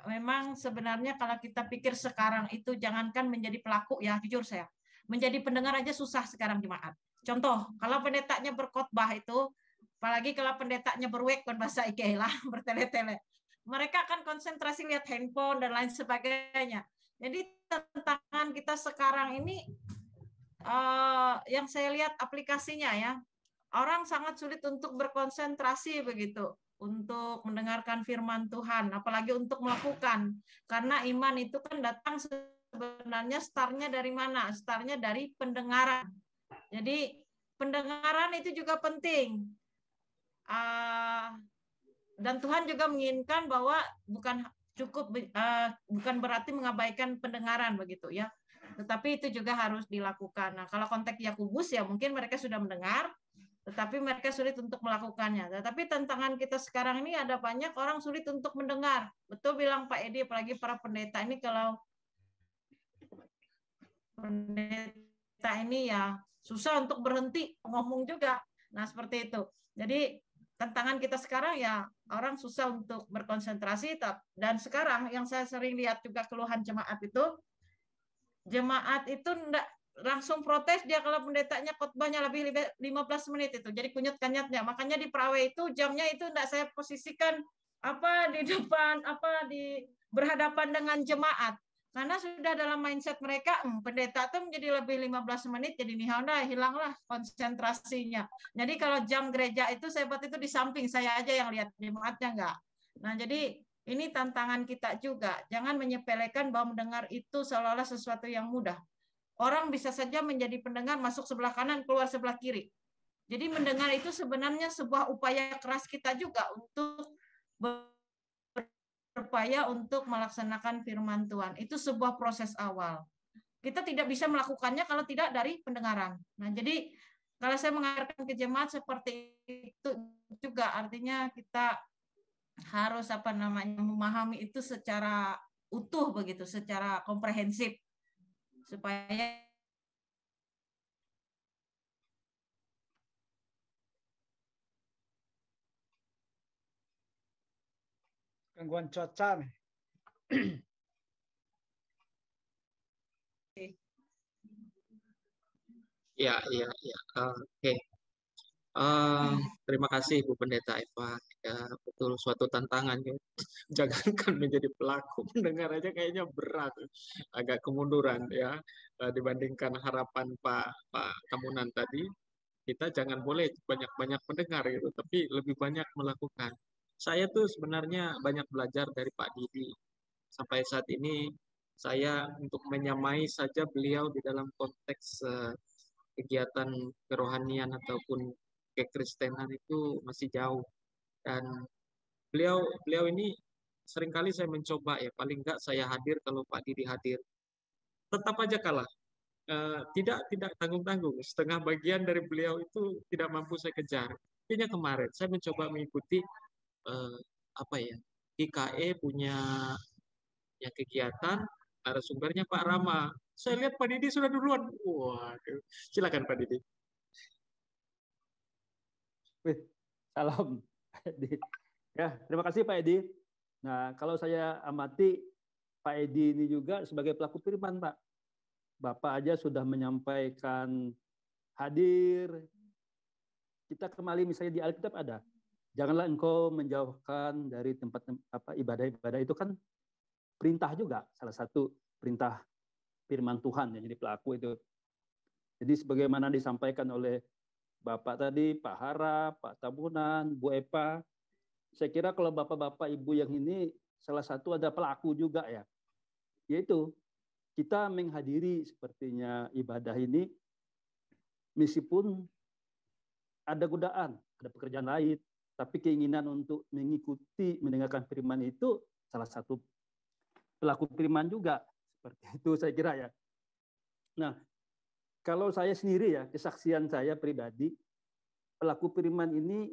memang sebenarnya kalau kita pikir sekarang itu jangankan menjadi pelaku ya, jujur saya. Menjadi pendengar aja susah sekarang jemaat. Contoh, kalau pendetanya berkhotbah itu, apalagi kalau pendetanya berwek bahasa IKE lah, bertele-tele. Mereka akan konsentrasi lihat handphone dan lain sebagainya. Jadi tantangan kita sekarang ini yang saya lihat aplikasinya ya, orang sangat sulit untuk berkonsentrasi begitu untuk mendengarkan firman Tuhan, apalagi untuk melakukan. Karena iman itu kan datang sebenarnya startnya dari mana? Startnya dari pendengaran. Jadi pendengaran itu juga penting. Dan Tuhan juga menginginkan bahwa bukan berarti mengabaikan pendengaran begitu ya. Tetapi itu juga harus dilakukan. Nah, kalau konteks Yakobus ya mungkin mereka sudah mendengar, tetapi mereka sulit untuk melakukannya. Tetapi tantangan kita sekarang ini ada banyak orang sulit untuk mendengar. Betul bilang Pak Edi, apalagi para pendeta ini, kalau pendeta ini ya susah untuk berhenti ngomong juga. Nah, seperti itu. Jadi tantangan kita sekarang ya orang susah untuk berkonsentrasi. Dan sekarang yang saya sering lihat juga keluhan jemaat itu enggak langsung protes dia kalau pendetanya khotbahnya lebih 15 menit itu. Jadi kunyit-kanyatnya. Makanya di Prawe itu jamnya itu enggak saya posisikan di depan berhadapan dengan jemaat. Karena sudah dalam mindset mereka pendeta itu menjadi lebih 15 menit jadi hilanglah konsentrasinya. Jadi kalau jam gereja itu saya buat itu di samping, saya aja yang lihat, jemaatnya enggak. Nah, jadi ini tantangan kita juga. Jangan menyepelekan bahwa mendengar itu seolah-olah sesuatu yang mudah. Orang bisa saja menjadi pendengar masuk sebelah kanan, keluar sebelah kiri. Jadi mendengar itu sebenarnya sebuah upaya keras kita juga untuk berupaya untuk melaksanakan firman Tuhan. Itu sebuah proses awal. Kita tidak bisa melakukannya kalau tidak dari pendengaran. Nah, jadi kalau saya mengajarkan ke jemaat seperti itu juga artinya kita harus memahami itu secara utuh begitu, secara komprehensif supaya gangguan cuaca nih. Ya. Oke. Terima kasih Bu Pendeta Eva. Ya, betul suatu tantangan ya. Jangankan menjadi pelaku, mendengar aja kayaknya berat, agak kemunduran ya dibandingkan harapan Pak Tamunan tadi. Kita jangan boleh banyak-banyak mendengar gitu, tapi lebih banyak melakukan. Saya tuh sebenarnya banyak belajar dari Pak Didi. Sampai saat ini saya untuk menyamai saja beliau di dalam konteks kegiatan kerohanian ataupun kekristenan itu masih jauh. Dan beliau ini seringkali saya mencoba ya, paling enggak saya hadir kalau Pak Didi hadir. Tetap aja kalah. Tidak tanggung-tanggung. Setengah bagian dari beliau itu tidak mampu saya kejar. Akhirnya kemarin saya mencoba mengikuti IKE punya kegiatan, narasumbernya Pak Rama. Saya lihat Pak Didi sudah duluan. Waduh, silakan Pak Didi. Wih, salam Pak Edi. Ya, terima kasih Pak Edi. Nah, kalau saya amati Pak Edi ini juga sebagai pelaku firman, Pak. Bapak aja sudah menyampaikan hadir. Kita kembali misalnya di Alkitab ada, janganlah engkau menjauhkan dari tempat ibadah-ibadah, itu kan perintah juga, salah satu perintah firman Tuhan yang jadi pelaku itu. Jadi sebagaimana disampaikan oleh Bapak tadi, Pak Harap, Pak Tabunan, Bu Epa, saya kira kalau Bapak-Bapak Ibu yang ini salah satu ada pelaku juga ya, yaitu kita menghadiri sepertinya ibadah ini meskipun ada godaan, ada pekerjaan lain, tapi keinginan untuk mengikuti, mendengarkan firman itu salah satu pelaku firman juga. Seperti itu saya kira ya. Nah, kalau saya sendiri ya, kesaksian saya pribadi, pelaku firman ini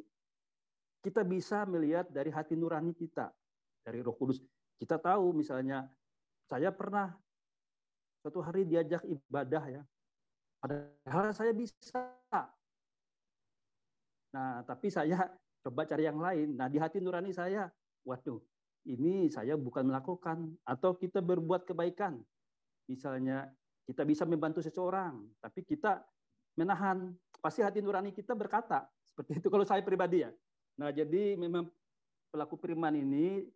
kita bisa melihat dari hati nurani kita, dari Roh Kudus. Kita tahu misalnya, saya pernah suatu hari diajak ibadah ya, padahal saya bisa. Nah, tapi saya coba cari yang lain. Nah, di hati nurani saya, waduh, ini saya bukan melakukan. Atau kita berbuat kebaikan. Misalnya, kita bisa membantu seseorang, tapi kita menahan. Pasti hati nurani kita berkata. Seperti itu kalau saya pribadi ya. Nah, jadi memang pelaku firman ini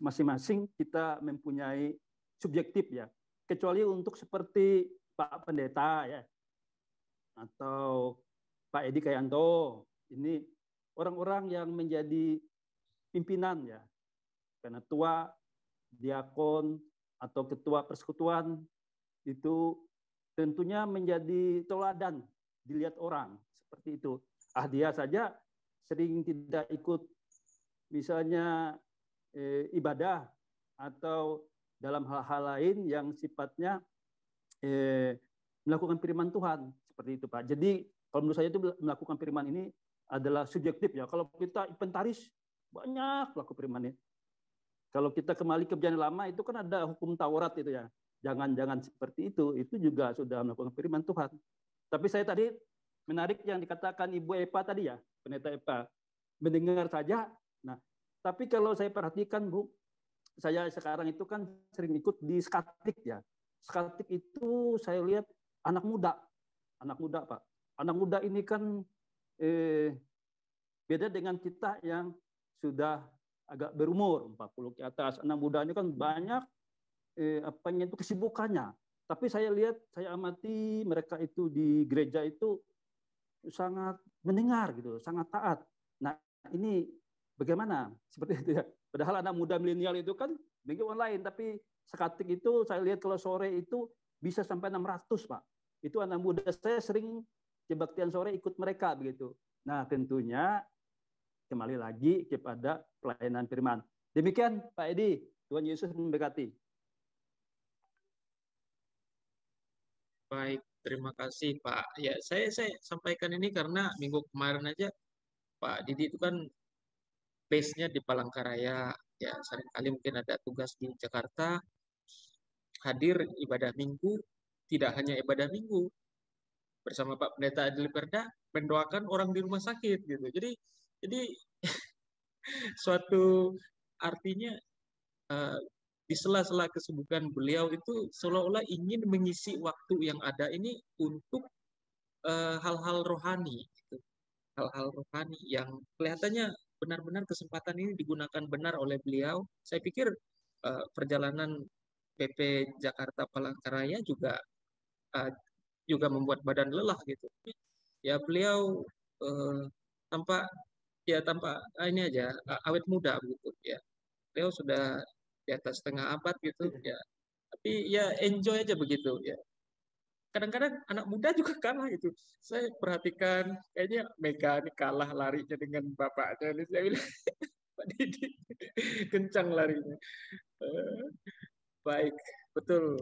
masing-masing kita mempunyai subjektif ya. Kecuali untuk seperti Pak Pendeta ya, atau Pak Edi Kayanto, ini orang-orang yang menjadi pimpinan ya, penatua, diakon, atau ketua persekutuan, itu tentunya menjadi teladan dilihat orang, seperti itu. Dia saja sering tidak ikut misalnya ibadah atau dalam hal-hal lain yang sifatnya melakukan firman Tuhan, seperti itu Pak. Jadi kalau menurut saya itu melakukan firman ini adalah subjektif ya. Kalau kita inventaris banyak pelaku firman ini. Kalau kita kembali ke perjanjian lama itu kan ada hukum Taurat itu ya. Jangan seperti itu juga sudah melakukan firman Tuhan. Tapi saya tadi menarik yang dikatakan Ibu Epa tadi ya, Pendeta Epa, mendengar saja. Nah, tapi kalau saya perhatikan Bu, saya sekarang itu kan sering ikut di Skatik ya. Skatik itu saya lihat anak muda Pak. Anak muda ini kan beda dengan kita yang sudah agak berumur 40 ke atas. Anak muda ini kan banyak itu kesibukannya. Tapi saya lihat, saya amati mereka itu di gereja itu sangat mendengar gitu, sangat taat. Nah, ini bagaimana? Seperti itu ya. Padahal anak muda milenial itu kan minggu online, tapi Skatik itu saya lihat kalau sore itu bisa sampai 600, Pak. Itu anak muda, saya sering kebaktian sore ikut mereka begitu. Nah, tentunya kembali lagi kepada pelayanan firman. Demikian Pak Edi, Tuhan Yesus memberkati. Baik, terima kasih Pak. Ya, saya sampaikan ini karena minggu kemarin aja Pak Didi itu kan base-nya di Palangkaraya. Ya, seringkali mungkin ada tugas di Jakarta, hadir ibadah minggu, tidak hanya ibadah minggu, bersama Pak Pendeta Adil Perda mendoakan orang di rumah sakit gitu. Jadi suatu artinya di sela-sela kesibukan beliau itu seolah-olah ingin mengisi waktu yang ada ini untuk hal-hal rohani, gitu. Hal-hal rohani yang kelihatannya benar-benar kesempatan ini digunakan benar oleh beliau. Saya pikir perjalanan PP Jakarta Palangkaraya juga membuat badan lelah gitu. Ya beliau tanpa ini aja awet muda begitu ya. Beliau sudah di atas setengah abad gitu ya. Tapi ya enjoy aja begitu ya. Kadang-kadang anak muda juga kalah gitu. Saya perhatikan kayaknya Mega ini kalah larinya dengan bapaknya. Ini saya bilang Pak Didi kencang larinya. Baik, betul.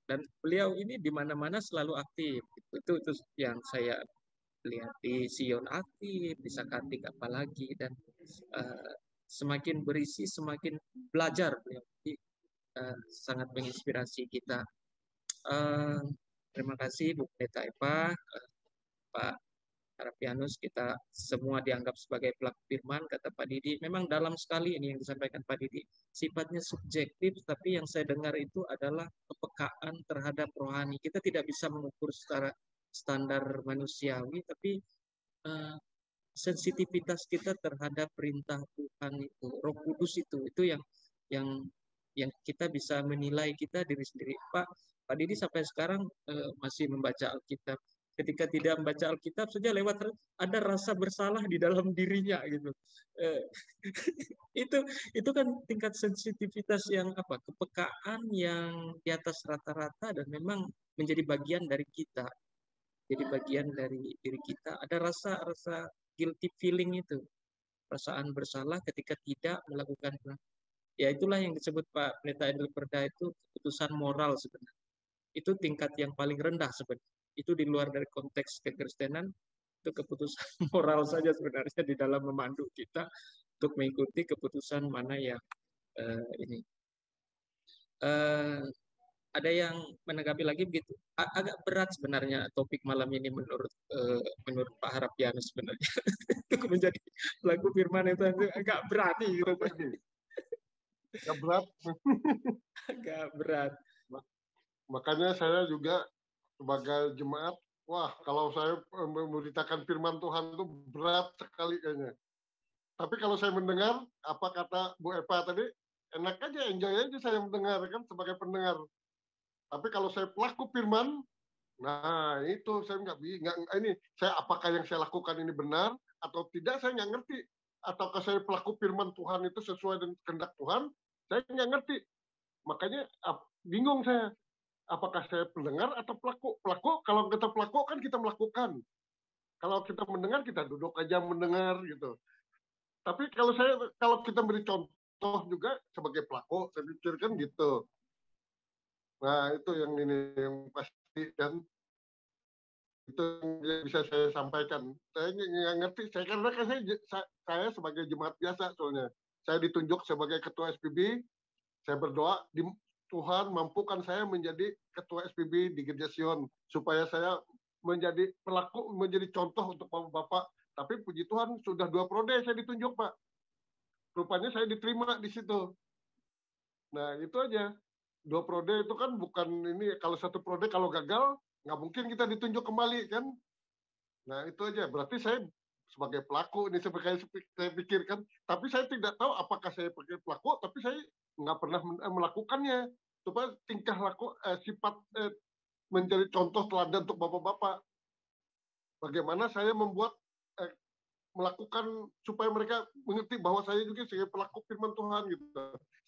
Dan beliau ini di mana-mana selalu aktif. Itu yang saya lihat di Sion aktif, di Sakatik apalagi, dan semakin berisi, semakin belajar. Jadi, sangat menginspirasi kita. Terima kasih Bu Pendeta Eva, Pak Harapianus, kita semua dianggap sebagai pelaku firman, kata Pak Didi. Memang dalam sekali ini yang disampaikan Pak Didi. Sifatnya subjektif, tapi yang saya dengar itu adalah kepekaan terhadap rohani. Kita tidak bisa mengukur secara standar manusiawi, tapi sensitivitas kita terhadap perintah Tuhan itu, Roh Kudus itu yang kita bisa menilai kita diri sendiri. Pak Didi sampai sekarang masih membaca Alkitab. Ketika tidak membaca Alkitab saja lewat ada rasa bersalah di dalam dirinya gitu. Itu kan tingkat sensitivitas yang kepekaan yang di atas rata-rata dan memang menjadi bagian dari kita. Jadi bagian dari diri kita ada rasa guilty feeling itu, perasaan bersalah ketika tidak melakukan. Ya itulah yang disebut Pak Pendeta Edel Perda itu keputusan moral sebenarnya. Itu tingkat yang paling rendah sebenarnya. Itu di luar dari konteks kekristenan, itu keputusan moral saja sebenarnya di dalam memandu kita untuk mengikuti keputusan mana yang ini. Ada yang menanggapi lagi begitu? Agak berat sebenarnya topik malam ini menurut Pak Harapianus sebenarnya. Untuk menjadi pelaku firman itu agak berat gitu. Agak berat. Agak berat. Makanya saya juga sebagai jemaat, wah kalau saya memberitakan firman Tuhan itu berat sekali kayaknya. Tapi kalau saya mendengar, apa kata Bu Eva tadi, enak aja, enjoy aja saya mendengar kan sebagai pendengar. Tapi kalau saya pelaku firman, nah itu saya nggak ini saya apakah yang saya lakukan ini benar atau tidak saya nggak ngerti. Ataukah saya pelaku firman Tuhan itu sesuai dengan kehendak Tuhan, saya nggak ngerti. Makanya bingung saya. Apakah saya pendengar atau pelaku? Pelaku, kalau kita pelaku kan kita melakukan. Kalau kita mendengar, kita duduk aja mendengar gitu. Tapi kalau kita beri contoh juga sebagai pelaku, saya pikirkan gitu. Nah itu yang pasti kan itu yang bisa saya sampaikan. Saya nggak ngerti, karena saya sebagai jemaat biasa soalnya. Saya ditunjuk sebagai ketua SPB, saya berdoa Tuhan mampukan saya menjadi ketua SPB di Gereja Sion supaya saya menjadi pelaku, menjadi contoh untuk bapak-bapak. Tapi puji Tuhan sudah 2 periode saya ditunjuk Pak. Rupanya saya diterima di situ. Nah itu aja. 2 periode itu kan bukan ini, kalau 1 periode kalau gagal nggak mungkin kita ditunjuk kembali kan. Nah itu aja. Berarti saya sebagai pelaku ini sebagai saya pikirkan. Tapi saya tidak tahu apakah saya sebagai pelaku, tapi saya nggak pernah melakukannya. Supaya tingkah laku sifat menjadi contoh teladan untuk bapak-bapak. Bagaimana saya melakukan supaya mereka mengerti bahwa saya juga sebagai pelaku firman Tuhan gitu.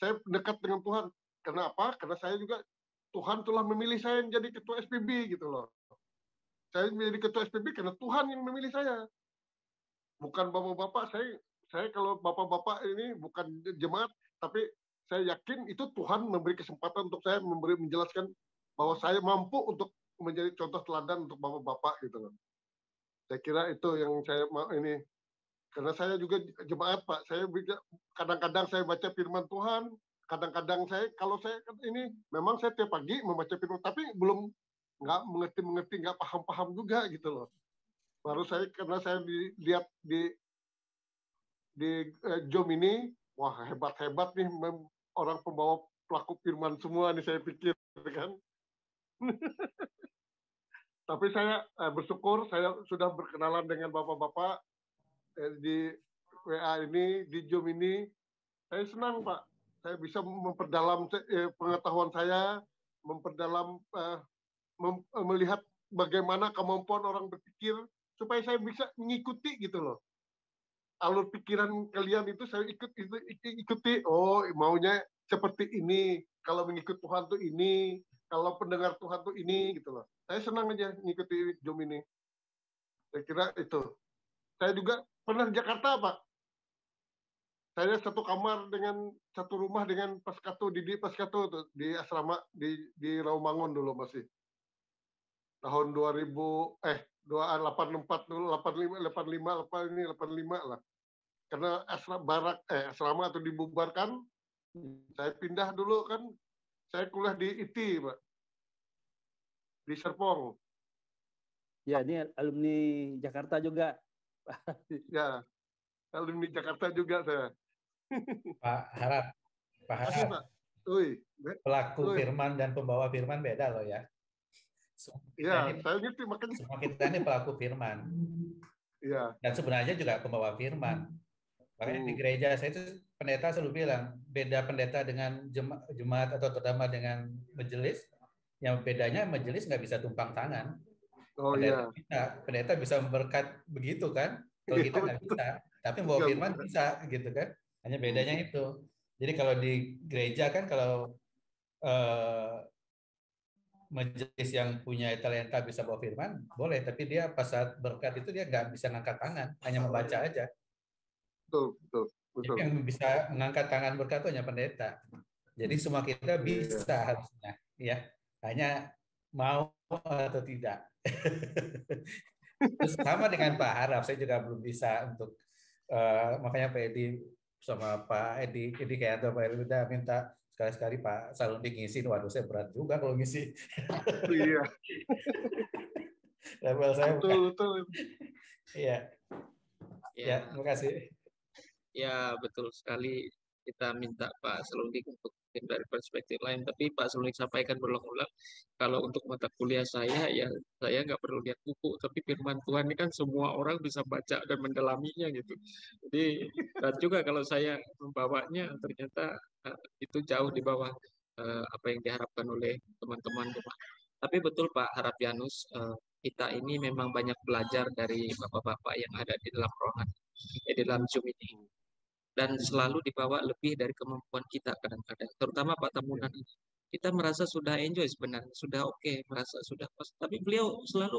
Saya dekat dengan Tuhan. Kenapa? Karena saya juga Tuhan telah memilih saya menjadi ketua SPB gitu loh. Saya menjadi ketua SPB karena Tuhan yang memilih saya. Bukan bapak-bapak. Saya kalau bapak-bapak ini bukan jemaat, tapi saya yakin itu Tuhan memberi kesempatan untuk saya menjelaskan bahwa saya mampu untuk menjadi contoh teladan untuk bapak-bapak gitu loh. Saya kira itu yang saya mau ini. Karena saya juga jemaat Pak, saya kadang-kadang saya baca firman Tuhan, kadang-kadang kalau saya ini memang saya tiap pagi membaca firman, tapi belum nggak mengerti, nggak paham juga gitu loh. Baru karena saya dilihat di Jom ini, wah hebat-hebat nih orang pembawa pelaku firman semua nih saya pikir kan. Tapi saya bersyukur saya sudah berkenalan dengan bapak-bapak di WA ini, di Zoom ini. Saya senang Pak, saya bisa memperdalam pengetahuan saya, memperdalam melihat bagaimana kemampuan orang berpikir supaya saya bisa mengikuti gitu loh. Alur pikiran kalian itu saya ikuti. Oh maunya seperti ini. Kalau mengikut Tuhan tuh ini. Kalau pendengar Tuhan tuh ini gitu loh. Saya senang aja mengikuti Zoom ini. Saya kira itu. Saya juga pernah di Jakarta Pak. Saya satu rumah dengan Paskato, Didi Paskato tuh, di asrama di Rawamangun dulu masih. Tahun 84 dulu, 85 lah. karena asrama atau dibubarkan, saya pindah dulu kan, saya kuliah di IT, Pak. Di Serpong. Ya, ini alumni Jakarta juga. Ya, alumni Jakarta juga saya. Pak Harap, Pak Makasih, Harap, Pak. Ui, pelaku firman dan pembawa firman beda loh ya. Iya, saya ngerti makanya. Semua kita ini pelaku firman. Iya. Dan sebenarnya juga pembawa firman. Makanya di gereja saya itu pendeta selalu bilang, beda pendeta dengan jemaat atau terutama dengan majelis, yang bedanya majelis nggak bisa tumpang tangan. Oh pendeta iya. Pendeta bisa memberkat begitu kan, kalau kita nggak bisa. Tapi membawa firman bisa gitu kan. Hanya bedanya itu. Jadi kalau di gereja kan kalau majelis yang punya talenta bisa bawa firman, boleh. Tapi dia pas saat berkat itu dia nggak bisa ngangkat tangan, hanya membaca aja. Betul. Jadi yang bisa mengangkat tangan berkat itu hanya pendeta. Jadi semua kita bisa harusnya, ya. Hanya mau atau tidak. Terus sama dengan Pak Harap, saya juga belum bisa untuk makanya Pak Edi sama Pak Edi kayak atau Pak Edi udah minta sekali-sekali Pak Salundik ngisi. Waduh, saya berat juga kalau ngisi. Iya. Level saya betul. Iya. Ya, terima kasih. Ya, betul sekali. Kita minta Pak Salundik untuk dari perspektif lain. Tapi Pak Salundik sampaikan berulang-ulang, kalau untuk mata kuliah saya, ya saya nggak perlu lihat buku. Tapi firman Tuhan ini kan semua orang bisa baca dan mendalaminya gitu. Jadi, dan juga kalau saya membawanya, ternyata itu jauh di bawah apa yang diharapkan oleh teman-teman. Tapi betul Pak Harapianus, kita ini memang banyak belajar dari bapak-bapak yang ada di dalam ruangan, di dalam Zoom ini. Dan selalu dibawa lebih dari kemampuan kita kadang-kadang. Terutama Pak Tamunan ini. Kita merasa sudah enjoy sebenarnya, sudah oke, merasa sudah pas. Tapi beliau selalu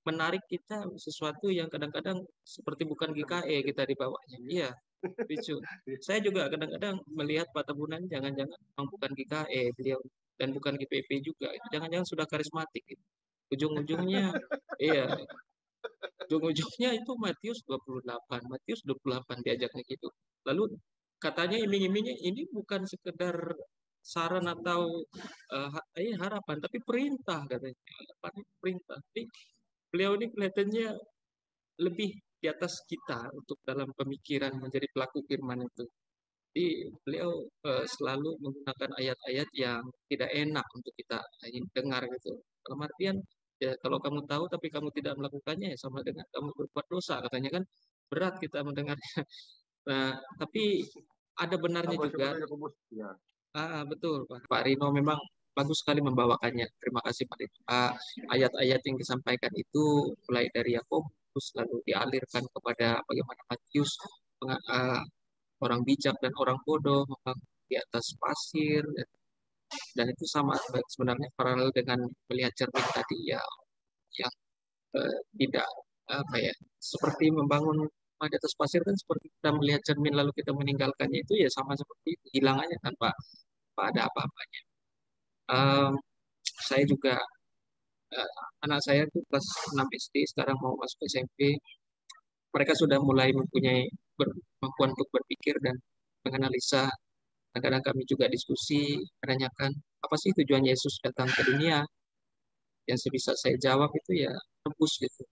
menarik kita sesuatu yang kadang-kadang seperti bukan GKE kita dibawanya. Iya, lucu. Saya juga kadang-kadang melihat Pak Tamunan jangan-jangan memang bukan GKE beliau dan bukan GPP juga. Jangan-jangan sudah karismatik. Ujung-ujungnya, iya. Ujung-ujungnya itu Matius 28 diajaknya gitu. Lalu katanya iming-imingnya ini bukan sekedar saran atau harapan, tapi perintah katanya. Perintah. Jadi beliau ini kelihatannya lebih di atas kita untuk dalam pemikiran menjadi pelaku firman itu. Jadi beliau selalu menggunakan ayat-ayat yang tidak enak untuk kita dengar gitu. Dalam artian, ya kalau kamu tahu tapi kamu tidak melakukannya ya sama dengan kamu berbuat dosa katanya kan, berat kita mendengarnya. Nah, tapi ada benarnya juga. Betul, Pak Rino memang bagus sekali membawakannya. Terima kasih Pak Rino. Ayat-ayat yang disampaikan itu mulai dari Yakobus lalu dialirkan kepada bagaimana Matius, orang bijak dan orang bodoh membangun di atas pasir, dan itu sama sebenarnya paralel dengan melihat cermin tadi ya, yang tidak seperti membangun di atas pasir kan seperti kita melihat cermin lalu kita meninggalkannya, itu ya sama seperti itu, hilang aja tanpa ada apa-apanya. Saya juga anak saya itu kelas 6 SD, sekarang mau masuk SMP. Mereka sudah mulai mempunyai kemampuan untuk berpikir dan menganalisa. Kadang-kadang kami juga diskusi, menanyakan apa sih tujuan Yesus datang ke dunia. Yang sebisa saya jawab itu ya tebus gitu.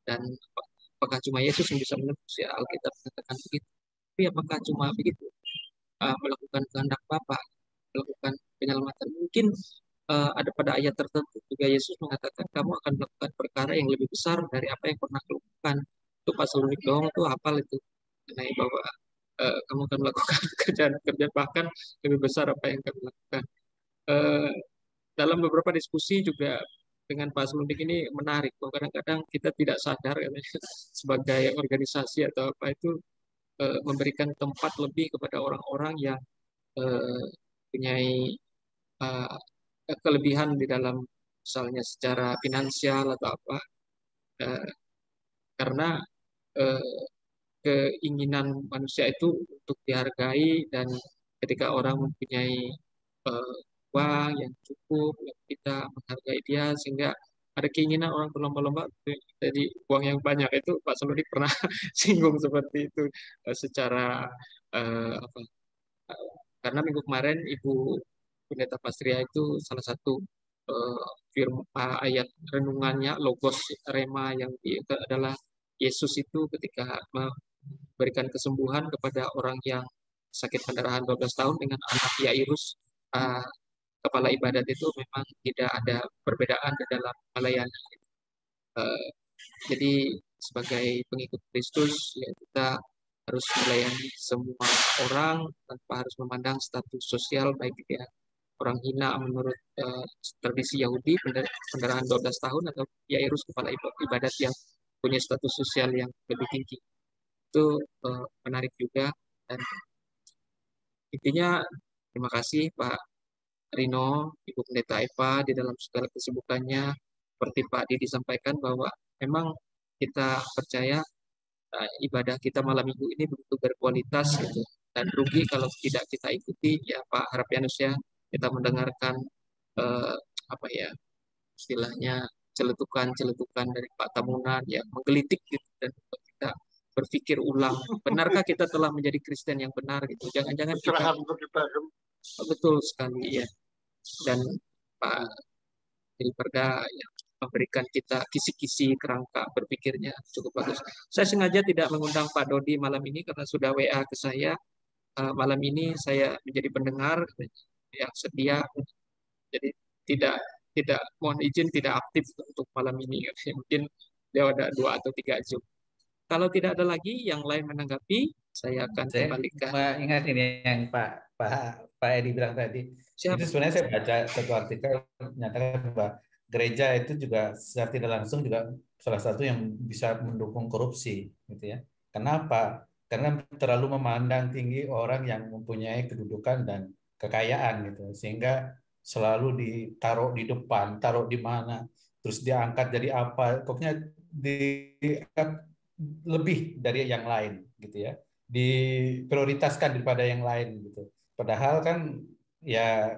Dan apakah cuma Yesus yang bisa menebus? Ya Alkitab mengatakan begitu. Tapi apakah cuma begitu? Melakukan kehendak Bapa, melakukan penyelamatan. Mungkin ada pada ayat tertentu juga Yesus mengatakan kamu akan melakukan perkara yang lebih besar dari apa yang pernah lakukan. Itu Pak Salundik doang tuh hafal itu. Mengenai bahwa kamu akan melakukan kerjaan bahkan lebih besar apa yang kamu lakukan. Dalam beberapa diskusi juga dengan Pak Salundik ini menarik, bahwa kadang-kadang kita tidak sadar sebagai organisasi atau apa itu memberikan tempat lebih kepada orang-orang yang punya kelebihan di dalam misalnya secara finansial atau apa, karena keinginan manusia itu untuk dihargai, dan ketika orang mempunyai uang yang cukup, kita menghargai dia sehingga ada keinginan orang berlomba-lomba jadi uang yang banyak. Itu Pak Saludi pernah singgung seperti itu secara apa, karena minggu kemarin Ibu Pendeta Pastria itu salah satu ayat renungannya Logos Rema yang itu adalah Yesus itu ketika memberikan kesembuhan kepada orang yang sakit pendarahan 12 tahun dengan anak Yairus, kepala ibadat itu memang tidak ada perbedaan di dalam melayani. Jadi sebagai pengikut Kristus ya kita harus melayani semua orang tanpa harus memandang status sosial, baik dia orang hina menurut tradisi Yahudi pendarahan 12 tahun atau Yairus kepala ibadat yang punya status sosial yang lebih tinggi. Itu menarik juga, dan intinya terima kasih Pak Rino, Ibu Pendeta Eva di dalam segala kesibukannya. Seperti Pak Didi disampaikan bahwa memang kita percaya ibadah kita malam minggu ini begitu berkualitas gitu. Dan rugi kalau tidak kita ikuti ya Pak Harapianus ya, kita mendengarkan apa ya istilahnya celetukan dari Pak Tamunan ya menggelitik gitu, dan kita berpikir ulang, benarkah kita telah menjadi Kristen yang benar gitu? Jangan-jangan kita betul sekali ya. Dan Pak Didi Perda yang memberikan kita kisi-kisi kerangka berpikirnya cukup bagus. Saya sengaja tidak mengundang Pak Dodi malam ini karena sudah WA ke saya. Malam ini saya menjadi pendengar yang setia, jadi tidak mohon izin tidak aktif untuk malam ini. Mungkin dia ada 2 atau 3 Zoom. Kalau tidak ada lagi yang lain menanggapi, saya akan kembalikan. Saya ingat ini yang Pak Edi bilang tadi. Siapa? Itu sebenarnya saya baca satu artikel menyatakan bahwa gereja itu juga secara tidak langsung juga salah satu yang bisa mendukung korupsi, gitu ya. Kenapa? Karena terlalu memandang tinggi orang yang mempunyai kedudukan dan kekayaan, gitu, sehingga selalu ditaruh di depan, taruh di mana, terus diangkat jadi apa, pokoknya diangkat lebih dari yang lain, gitu ya, diprioritaskan daripada yang lain, gitu. Padahal kan ya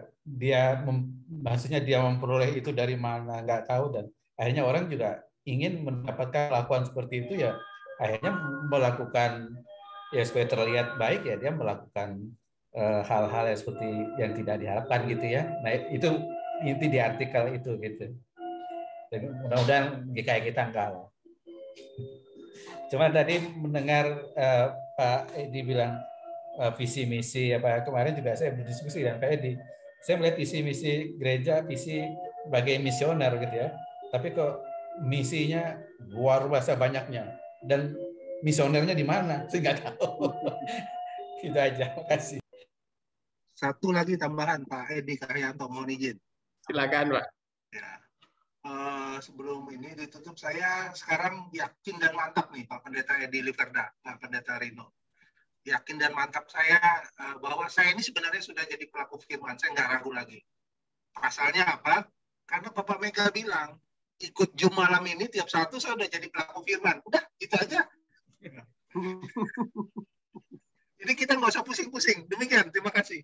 maksudnya dia memperoleh itu dari mana nggak tahu, dan akhirnya orang juga ingin mendapatkan kelakuan seperti itu ya, akhirnya melakukan ya supaya terlihat baik ya dia melakukan hal-hal yang seperti yang tidak diharapkan gitu ya. Nah itu inti di artikel itu gitu. Jadi mudah-mudahan kayak kita enggak lah. Cuma tadi mendengar Pak Edi bilang visi misi apa, kemarin juga saya berdiskusi dengan Pak Edi. Saya melihat visi misi gereja, visi sebagai misioner gitu ya. Tapi kok misinya luar biasa banyaknya, dan misionernya di mana? Saya nggak tahu. Itu aja. Makasih. Satu lagi tambahan Pak Edi Karyanto, mohon izin. Silakan Pak. Ya. Sebelum ini ditutup, saya sekarang yakin dan mantap nih Pak Pendeta Edi Liverda, Pak Pendeta Rino. Yakin dan mantap saya bahwa saya ini sebenarnya sudah jadi pelaku firman, saya nggak ragu lagi. Pasalnya apa? Karena Bapak Mega bilang, ikut Zoom malam ini tiap Sabtu saya udah jadi pelaku firman. Udah, gitu aja. Jadi kita nggak usah pusing-pusing. Demikian, terima kasih.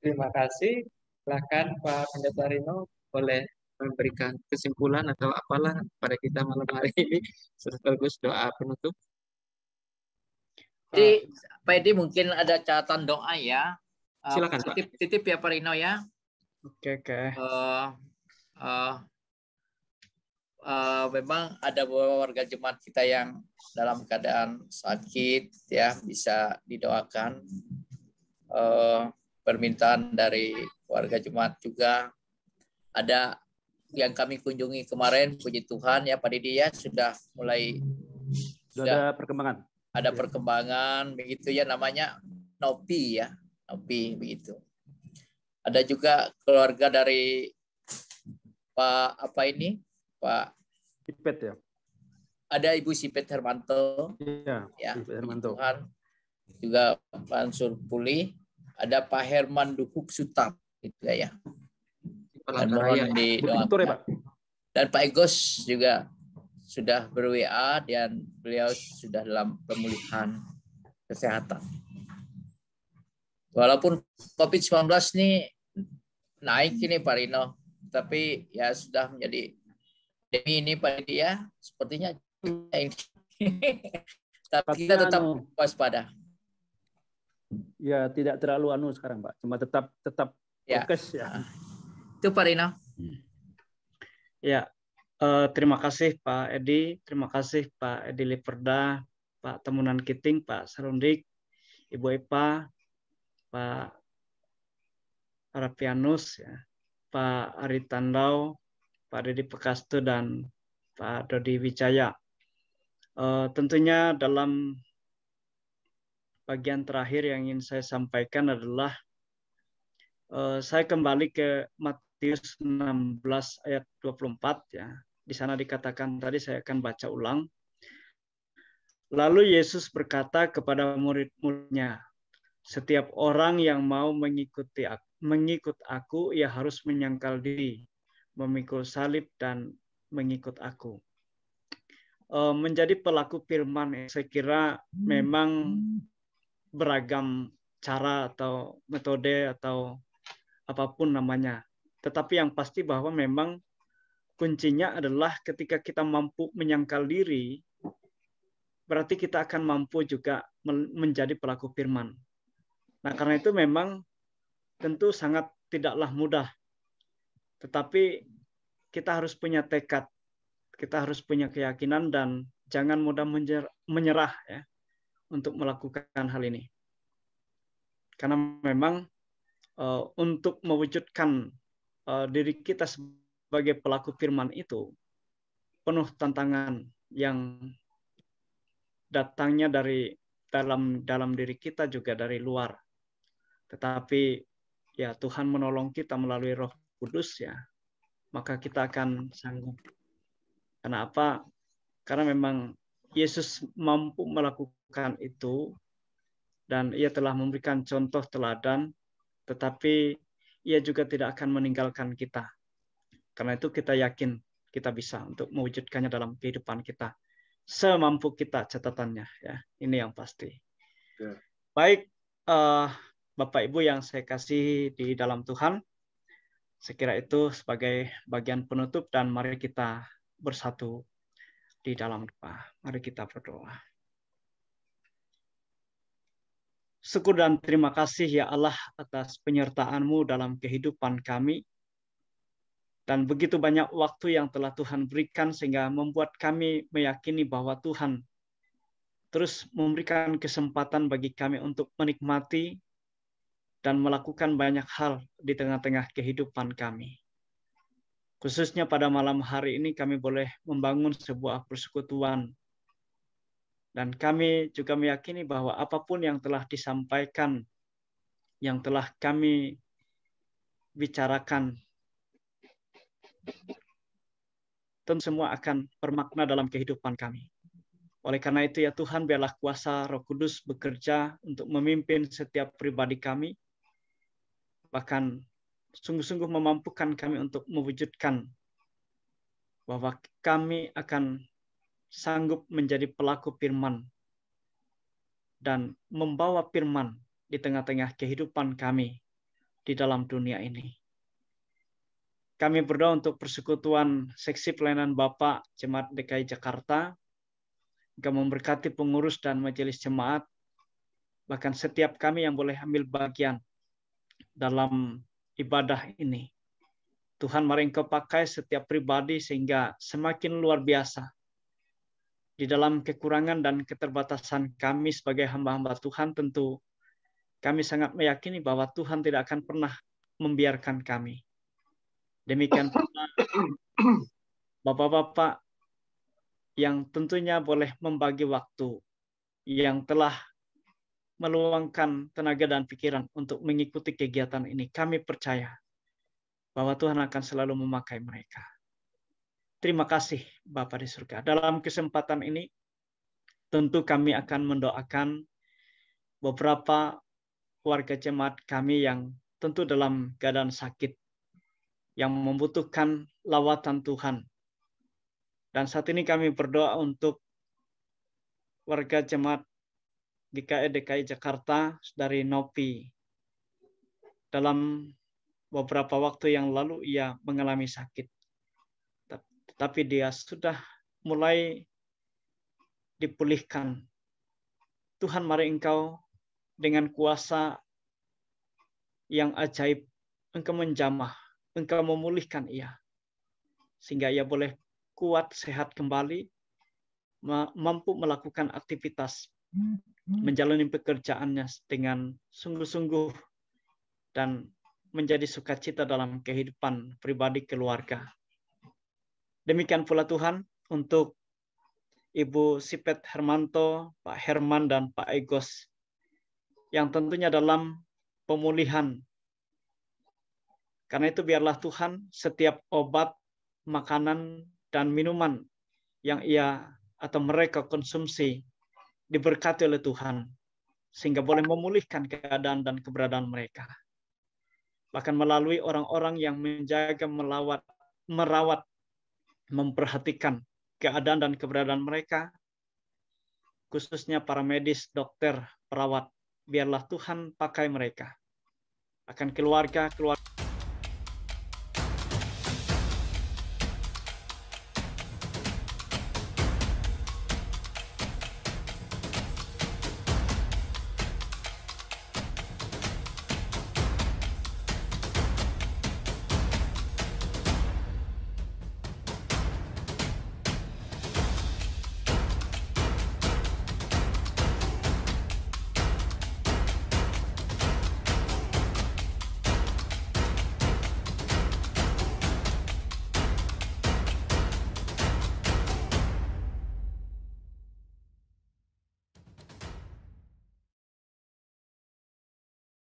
Terima kasih. Silakan Pak Pendeta Rino boleh memberikan kesimpulan atau apalah pada kita malam hari ini sekaligus doa penutup. Jadi Pak Edi mungkin ada catatan doa ya. Silakan Pak. Titip ya Pak Rino ya. Oke. Memang ada beberapa warga jemaat kita yang dalam keadaan sakit ya, bisa didoakan. Permintaan dari warga jemaat juga ada yang kami kunjungi kemarin, puji Tuhan ya Pak Didi ya, sudah mulai ada perkembangan. Ada perkembangan begitu ya, namanya Nopi ya, Nopi begitu. Ada juga keluarga dari Pak Sipet ya. Ada Ibu Sipet Hermanto. Ya, Sipet Hermanto. Tuhan. Juga Pak Ansur Pulih. Ada Pak Herman Duhuk Sutap gitu ya. Dan mohon didoakan. Dan Pak Egos juga sudah ber-WA dan beliau sudah dalam pemulihan kesehatan. Walaupun COVID-19 ini naik ini Pak Rino, tapi ya sudah menjadi demi ini Pak Didi ya, sepertinya tapi kita tetap waspada. Ya, tidak terlalu sekarang, Pak. Cuma tetap Ya. fokus ya. Itu Pak Rino. Ya, terima kasih Pak Edi, terima kasih Pak Edi Liperda, Pak Tamunan Kiting, Pak Sarundik, Ibu Epa, Pak Harapianus, ya, Pak Ari Tandau, Pak Dedi Pekastu, dan Pak Dodi Wijaya. Tentunya dalam bagian terakhir yang ingin saya sampaikan adalah saya kembali ke Matius 16 ayat 24 ya. Di sana dikatakan tadi, saya akan baca ulang. Lalu Yesus berkata kepada murid-muridnya, setiap orang yang mau mengikut aku, ia harus menyangkal diri, memikul salib dan mengikut aku. Menjadi pelaku firman, saya kira memang beragam cara atau metode atau apapun namanya. Tetapi yang pasti bahwa memang kuncinya adalah ketika kita mampu menyangkal diri, berarti kita akan mampu juga menjadi pelaku firman. Nah, karena itu memang tentu sangat tidaklah mudah. Tetapi kita harus punya tekad, kita harus punya keyakinan, dan jangan mudah menyerah ya untuk melakukan hal ini. Karena memang untuk mewujudkan diri kita sebagai pelaku firman itu penuh tantangan yang datangnya dari dalam diri kita, juga dari luar. Tetapi ya Tuhan menolong kita melalui Roh Kudus ya, maka kita akan sanggup. Karena apa? Karena memang Yesus mampu melakukan itu, dan ia telah memberikan contoh teladan, tetapi ia juga tidak akan meninggalkan kita. Karena itu kita yakin kita bisa untuk mewujudkannya dalam kehidupan kita. Semampu kita catatannya ya. Ini yang pasti. Ya. Baik, Bapak Ibu yang saya kasih di dalam Tuhan, saya kira itu sebagai bagian penutup, dan mari kita bersatu di dalam doa. Mari kita berdoa. Syukur dan terima kasih ya Allah atas penyertaan-Mu dalam kehidupan kami. Dan begitu banyak waktu yang telah Tuhan berikan sehingga membuat kami meyakini bahwa Tuhan terus memberikan kesempatan bagi kami untuk menikmati dan melakukan banyak hal di tengah-tengah kehidupan kami. Khususnya pada malam hari ini kami boleh membangun sebuah persekutuan. Dan kami juga meyakini bahwa apapun yang telah disampaikan, yang telah kami bicarakan, tentu semua akan bermakna dalam kehidupan kami. Oleh karena itu ya Tuhan, biarlah kuasa Roh Kudus bekerja untuk memimpin setiap pribadi kami, bahkan sungguh-sungguh memampukan kami untuk mewujudkan bahwa kami akan sanggup menjadi pelaku firman dan membawa firman di tengah-tengah kehidupan kami di dalam dunia ini. Kami berdoa untuk persekutuan seksi pelayanan Bapak Jemaat DKI Jakarta, juga memberkati pengurus dan majelis jemaat, bahkan setiap kami yang boleh ambil bagian dalam ibadah ini. Tuhan, mari Engkau pakai setiap pribadi sehingga semakin luar biasa. Di dalam kekurangan dan keterbatasan kami sebagai hamba-hamba Tuhan, tentu kami sangat meyakini bahwa Tuhan tidak akan pernah membiarkan kami. Demikian pula Bapak-bapak yang tentunya boleh membagi waktu, yang telah meluangkan tenaga dan pikiran untuk mengikuti kegiatan ini. Kami percaya bahwa Tuhan akan selalu memakai mereka. Terima kasih Bapa di surga. Dalam kesempatan ini, tentu kami akan mendoakan beberapa warga jemaat kami yang tentu dalam keadaan sakit, yang membutuhkan lawatan Tuhan. Dan saat ini kami berdoa untuk warga jemaat GKI DKI Jakarta dari Nopi dalam beberapa waktu yang lalu ia mengalami sakit. Tetapi dia sudah mulai dipulihkan. Tuhan, mari Engkau dengan kuasa yang ajaib, Engkau menjamah, Engkau memulihkan ia. Sehingga ia boleh kuat, sehat kembali, mampu melakukan aktivitas, menjalani pekerjaannya dengan sungguh-sungguh, dan menjadi sukacita dalam kehidupan pribadi keluarga. Demikian pula Tuhan untuk Ibu Sipet Hermanto, Pak Herman, dan Pak Egos, yang tentunya dalam pemulihan. Karena itu biarlah Tuhan setiap obat, makanan, dan minuman yang ia atau mereka konsumsi diberkati oleh Tuhan, sehingga boleh memulihkan keadaan dan keberadaan mereka. Bahkan melalui orang-orang yang menjaga, merawat, memperhatikan keadaan dan keberadaan mereka, khususnya para medis, dokter, perawat, biarlah Tuhan pakai mereka. Akan keluarga